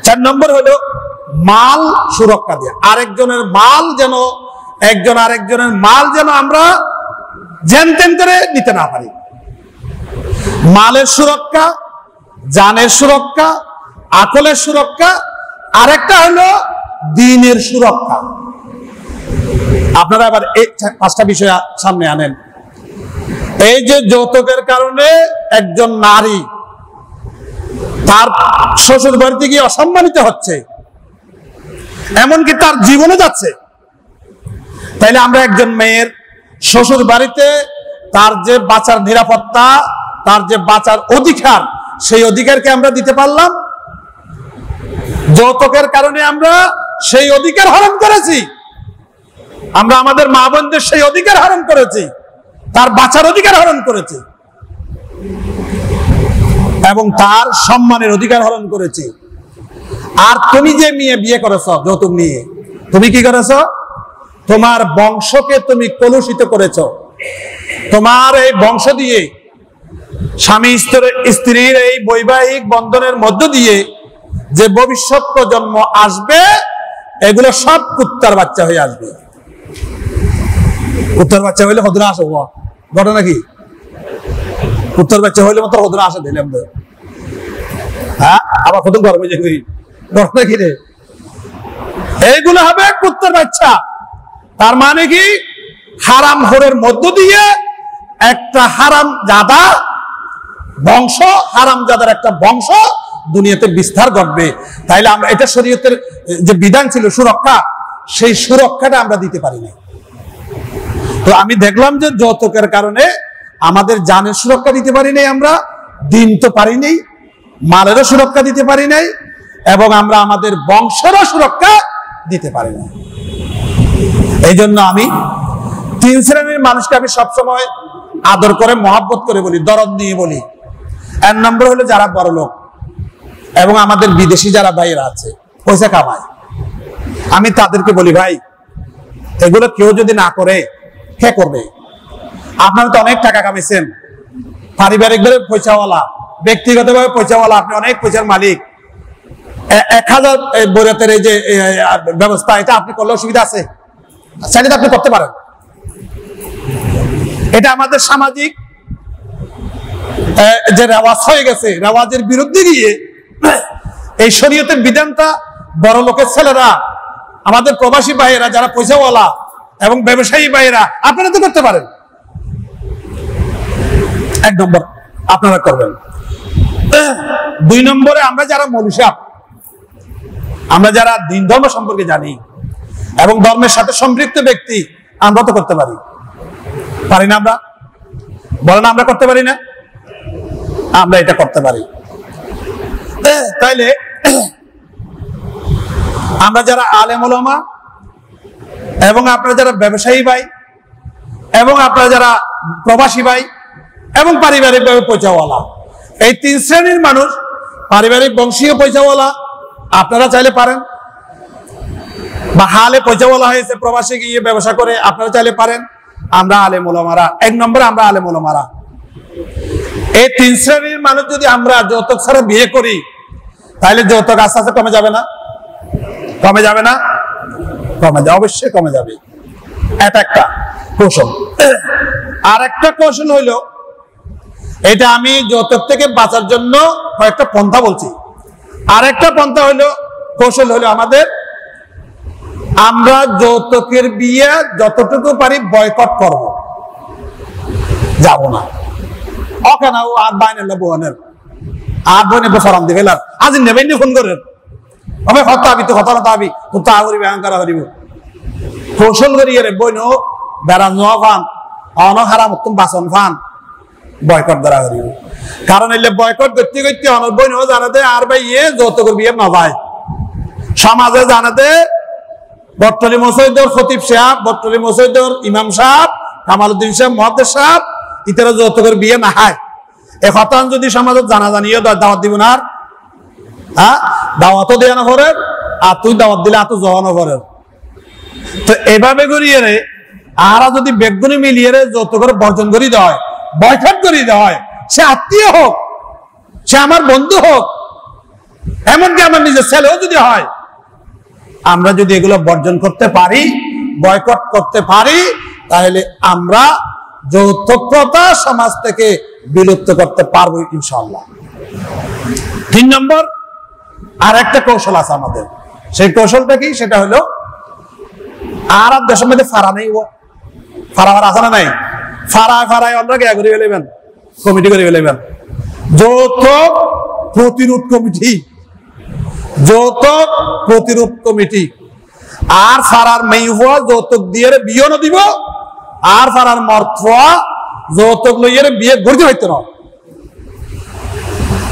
4 নম্বর হলো মাল সুরক্ষা দেয়া, আরেকজনের মাল যেন, একজন আরেকজনের মাল যেন আমরা যেন তেন করে নিতে না পারি। মালের সুরক্ষা, জানের সুরক্ষা, আকলের সুরক্ষা, আরেকটা হলো দ্বীনের সুরক্ষা। আপনারা আবার এই 5টা বিষয় সামনে আনেন। এই যে যৌতুকের কারণে একজন নারী তার শ্বশুর বাড়িতে গিয়ে অসম্মানিত হচ্ছে, এমনকি তার জীবনে যাচ্ছে, তাইলে আমরা একজন মেয়ের শ্বশুর বাড়িতে তার যে বাঁচার নিরাপত্তা, তার যে বাঁচার অধিকার, সেই অধিকারকে আমরা দিতে পারলাম? যৌতুকের কারণে আমরা সেই অধিকার হরণ করেছি, আমরা আমাদের মা বোনদের সেই অধিকার হরণ করেছি, তার বাঁচার অধিকার হরণ করেছি এবং তার সম্মানের অধিকার হরণ করেছি। আর তুমি যে মেয়ে বিয়ে করেছ যৌতুক নিয়ে, তুমি কি করেছ? তোমার বংশকে তুমি কলুষিত করেছ। তোমার এই বংশ দিয়ে, স্বামী স্ত্রীর এই বৈবাহিক বন্ধনের মধ্য দিয়ে যে ভবিষ্যৎ প্রজন্ম আসবে, এগুলো সব কুত্তার বাচ্চা হয়ে আসবে। কুত্তার বাচ্চা হইলে হদরা আসে, ঘটনা কি? কুত্তার বাচ্চা হইলে মাত্র হদরা আসে দিলাম, হ্যাঁ, আবার কত গরমে যে ঘটনা কি রে? এইগুলো হবে কুত্তার বাচ্চা। তার মানে কি? হারাম খোরের মধ্য দিয়ে একটা হারাম জাদা বংশ, হারাম জাদার একটা বংশ দুনিয়াতে বিস্তার ঘটবে। তাইলে আমরা এটা শরীয়তের যে বিধান ছিল সুরক্ষা, সেই সুরক্ষাটা আমরা দিতে পারি না। তো আমি দেখলাম যে যৌতুকের কারণে আমাদের জানের সুরক্ষা দিতে পারি নাই, আমরা দিন তো পারি নাই, মালেরও সুরক্ষা দিতে পারি নাই, এবং আমরা আমাদের বংশেরও সুরক্ষা দিতে পারি না। এই জন্য আমি 3 শ্রেণীর মানুষকে আমি সবসময় আদর করে, মহাব্বত করে বলি, দরদ নিয়ে বলি। 1 নম্বর হলো যারা বড় লোক এবং আমাদের বিদেশি যারা ভাইয়েরা আছে, পয়সা কামায়, আমি তাদেরকে বলি, ভাই এগুলো কেউ যদি না করে কে করবে? আপনারা তো অনেক টাকা কামাইছেন, পারিবারিকভাবে পয়সাওয়ালা, ব্যক্তিগতভাবে পয়সাওয়ালা, আপনি অনেক পয়সার মালিক। 1000 বৈরাতের এই যে ব্যবস্থা, এটা আপনি করলে অসুবিধা আছে? চাইলে আপনি করতে পারেন। এটা আমাদের সামাজিক যে রেওয়াজ হয়ে গেছে, রেওয়াজের বিরুদ্ধে গিয়ে এই শরীয়তের বিধানটা বড় লোকের ছেলেরা, আমাদের প্রবাসী ভাইয়েরা যারা পয়সাওয়ালা এবং ব্যবসায়ী ভাইয়েরা, আপনারা তো করতে পারেন। 1 নম্বর আপনারা করবেন। 2 নম্বরে আমরা যারা মনীষা, আমরা যারা দিন ধর্ম সম্পর্কে জানি এবং ধর্মের সাথে সম্পৃক্ত ব্যক্তি, আমরা তো করতে পারি না? আমরা বলেন আমরা করতে পারি না? আমরা এটা করতে পারি। তাইলে আমরা যারা আলেম ওলামা এবং আপনারা যারা ব্যবসায়ী ভাই এবং আপনারা যারা প্রবাসী ভাই এবং পারিবারিকভাবে পয়সাওয়ালা, এই 3 শ্রেণীর মানুষ, পারিবারিক বংশীয় পয়সাওয়ালা আপনারা চাইলে পারেন, বা হালে পয়সাওয়ালা হয়েছে প্রবাসী গিয়ে ব্যবসা করে আপনারা চাইলে পারেন। আমরা আলেম ওলামারা 1 নম্বরে, আমরা আলেম ওলামারা এই 3 শ্রেণীর মানুষ যদি আমরা যৌতুক ছাড়া বিয়ে করি তাহলে যৌতুক আস্তে আস্তে কমে যাবে না? কমে যাবে না? কমে যাবে, অবশ্যই কমে যাবে। এটা একটা কৌশল। আর একটা কৌশল হইলো, এটা আমি যৌতুক থেকে বাঁচার জন্য কয়েকটা পন্থা বলছি। আর একটা পন্থা হইলো, কৌশল হলো আমাদের, আমরা যৌতুকের বিয়ে যতটুকু পারি বয়কট করব, যাব না। ওখানে আর বাইনের বোনের আর বোনে ফরাম দিবে আজ নেবেন ফোন করেন, আমি হতাবি তো হতা হতাবি তো তা করি ব্যাংকার করিব কৌশল করি রে বইন বেড়া নোয়া ফান অন হারাম তুমি বাসন ফান বয়কট করা করিব। কারণ এলে বয়কট করতে করতে অন বইন জানাতে আর ভাই যৌতুকের বিয়ে না যায় সমাজে জানাতে বটতলী মসজিদের খতিব সাহেব, বটতলী মসজিদের ইমাম সাহেব, কামালউদ্দিন সাহেব, মুহাদ্দিস সাহেব ইতারা যৌতুকের বিয়ে না হয়। এ কথা যদি সমাজত জানাজানিও দাওয়াত দিব না, হ্যাঁ দাওয়াতও দেয়া না করে, আর তুই দাওয়াত দিলে আর তো জহানো করে। তো এভাবে করিয়ে রে আর যদি বেগুনি মিলিয়ে রে যৌতুকের বর্জন করি দেওয়া হয়, বয়কট করি দেওয়া হয়, সে আত্মীয় হোক, সে আমার বন্ধু হোক, এমনকি আমার নিজের ছেলেও যদি হয়, আমরা যদি এগুলো বর্জন করতে পারি, বয়কট করতে পারি, তাহলে আমরা যৌতুক প্রথা সমাজ থেকে বিলুপ্ত করতে পারবো ইনশাআল্লাহ। 3 নম্বর আর একটা কৌশল আছে আমাদের। সেই কৌশলটা কি? সেটা হলো, আর দেশের মধ্যে ফাড়া নেই, ও ফাড়াবার আছে না নাই? ফাড়ায় অন্য কে করে ফেলেবেন, কমিটি করে ফেলেবেন, যৌতুক প্রতিরোধ কমিটি, যৌতুক প্রতিরোধ কমিটি। আর ফাড়ার মেয়ে হওয়া যৌতুক দিয়ে বিয়ে না দিব, আর ফাড়ার মর্ত হওয়া যৌতুক লইয়ে বিয়ে গড়তে হইতে না।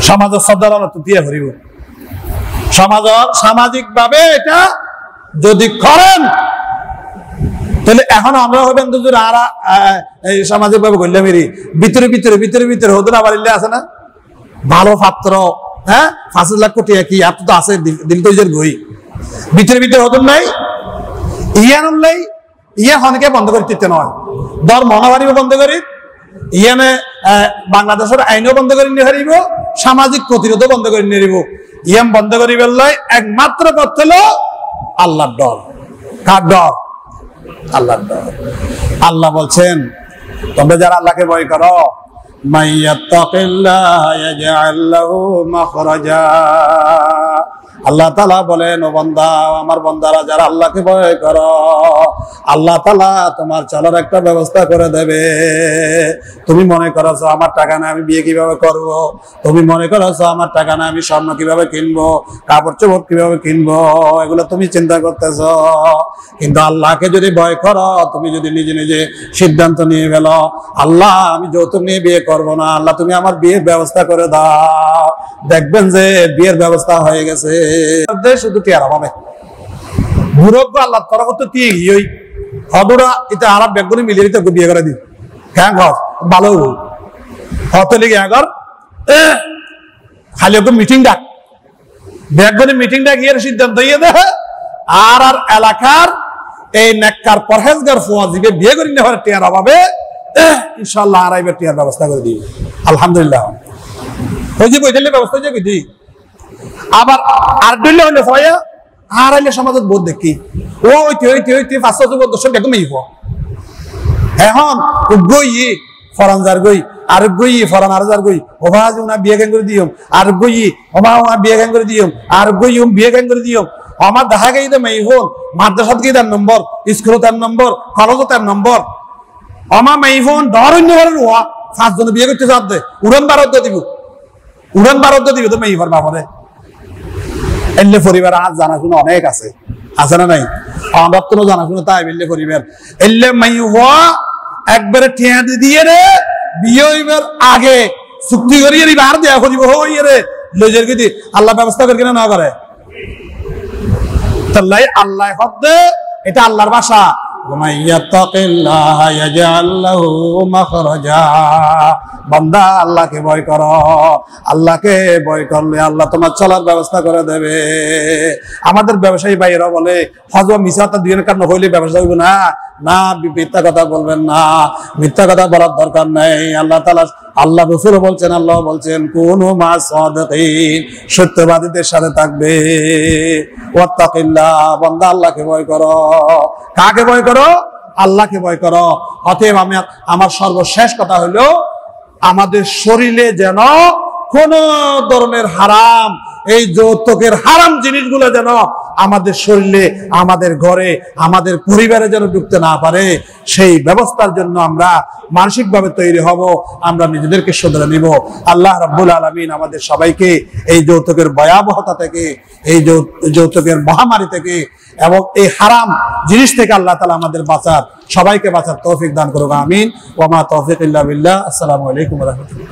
সমাজের সাধারণত দিয়ে ভরিব, সমাজের সামাজিক ভাবে এটা যদি করেন তাহলে এখন আমরা হবেন দুজন আর এই সামাজিক ভাবে করলে মেরি ভিতরে ভিতরে ভিতরে ভিতরে হতো না বাড়িলে আছে না ভালো পাত্র, হ্যাঁ 5 লাখ কোটি কি এত তো আছে দিল তো গই ভিতরে ভিতরে হতো নাই ইয়ান নাই ইয়া হনকে বন্ধ করে দিতে নয়, দর মহামারী বন্ধ করি, ইয়ানে বাংলাদেশের আইনও বন্ধ করে নিয়ে হারিব, সামাজিক প্রতিরোধও বন্ধ করে নিয়ে হারিব। ইয়াম বন্ধ করি বেলায় একমাত্র করতে হলো আল্লাহর ডর। কার ডর? আল্লাহর ডর। আল্লাহ বলছেন, তোমরা যারা আল্লাহকে ভয় করো, মাইয়াত্তাকিল্লাহ ইয়াজআল লাহু মাখরাজা। আল্লাহ তাআলা বলেন, ও বান্দা, আমার বান্দারা যারা আল্লাহকে ভয় করো, আল্লাহ তাআলা তোমার চলার একটা ব্যবস্থা করে দেবে। তুমি মনে করছো আমার টাকা না আমি বিয়ে কিভাবে করব, তুমি মনে করছো আমার টাকা না আমি স্বর্ণ কিভাবে কিনবো, কাপড় চোপড় কিভাবে কিনবো, এগুলো তুমি চিন্তা করতেছো। কিন্তু আল্লাহকে যদি ভয় করো, তুমি যদি নিজে নিজে সিদ্ধান্ত নিয়ে ফেলো, আল্লাহ আমি যৌতুক নিয়ে বিয়ে করব না, আল্লাহ তুমি আমার বিয়ের ব্যবস্থা করে দাও, দেখবেন যে বিয়ের ব্যবস্থা হয়ে গেছে। শুধু টিয়ার হবে বুড়োগ্য আল্লাহ তরফ তো টিয়ে গিয়ে হদুরা এটা আরব বেগুনি মিলিয়ে দিতে বিয়ে করে দিই হ্যাঁ ঘর ভালো হত লিগে আগর খালি ওকে মিটিং ডাক বেগুনি মিটিং ডাক গিয়ে সিদ্ধান্ত দিয়ে দে আর আর এলাকার এই নেককার পরহেজগার ফুয়াজিকে বিয়ে করে নেওয়ার টিয়ার অভাবে ইনশাআল্লাহ আরাইবের টিয়ার ব্যবস্থা করে দিই। আলহামদুলিল্লাহ ওই যে বইটালে ব্যবস্থা যে কই দিই। আবার আর দিলে হইলে ভাইয়া আর আইলে সমাজত বোধ দেখি ও হইতে 500 দশক একদম ইব এখন গই ফরানজার গই আর গই ফরান আর যার গই ওবা জুনা বিয়ে কেন করে দিও আর গই ওবা ওনা বিয়ে কেন করে দিও আর গই বিয়ে কেন করে দিও আমার দেখা গই দে মাই হল মাদ্রাসাত কি তার নম্বর স্কুল তার নম্বর কলেজ তার নম্বর আমা মাই ফোন ধরন্য হল ওয়া 5 জন বিয়ে করতে সাথে উড়ান বারদ দিব তো মাই ফর বাবারে এলে পরিবার আজ জানাশোনা অনেক আছে না নাই আমরা তো জানাশোনা তাই এলে পরিবার এলে মাই হওয়া একবারে টিয়া দিয়ে রে বিয়ে হইবার আগে চুক্তি করিয়ে বার দেয়া খুঁজিব হইরে লজের কি আল্লাহ ব্যবস্থা করে কিনা না করে তাল্লাই আল্লাহ হদ্দে এটা আল্লাহর ভাষা বান্দা আল্লাহকে ভয় করো আল্লাহকে ভয় করলে আল্লাহ তোমার চলার ব্যবস্থা করে দেবে আমাদের ব্যবসায়ী ভাইয়েরা বলে হজম মিশাতে দুজনের কারণ হইলে ব্যবসা হইব না না মিথ্যা কথা বলবেন না মিথ্যা কথা বলার দরকার নেই আল্লাহ তাআলা আল্লাহ রাসূল বলছেন আল্লাহ বলছেন কুনু মা সাদিকিন সত্যবাদীদের সাথে থাকবে ওয়াত্তাকিল্লাহ বান্দা আল্লাহকে ভয় করো কাকে ভয় করো আল্লাহকে ভয় করো অতএব আমার সর্বশেষ কথা হলো আমাদের শরীরে যেন কোন ধরনের হারাম এই যৌতুকের হারাম জিনিসগুলো যেন আমাদের শরীরে আমাদের ঘরে আমাদের পরিবারে যেন ঢুকতে না পারে সেই ব্যবস্থার জন্য আমরা মানসিকভাবে তৈরি হব আমরা নিজেদেরকে শুধরে নিব আল্লাহ রাব্বুল আলামিন আমাদের সবাইকে এই যৌতুকের ভয়াবহতা থেকে এই যৌতুকের মহামারী থেকে এবং এই হারাম জিনিস থেকে আল্লাহ তাআলা আমাদের বাঁচার সবাইকে বাঁচার তৌফিক দান করুক আমিন ওয়া মা তৌফিক ইল্লা বিল্লাহ আসসালামু আলাইকুম ওয়া রাহমাতুল্লাহ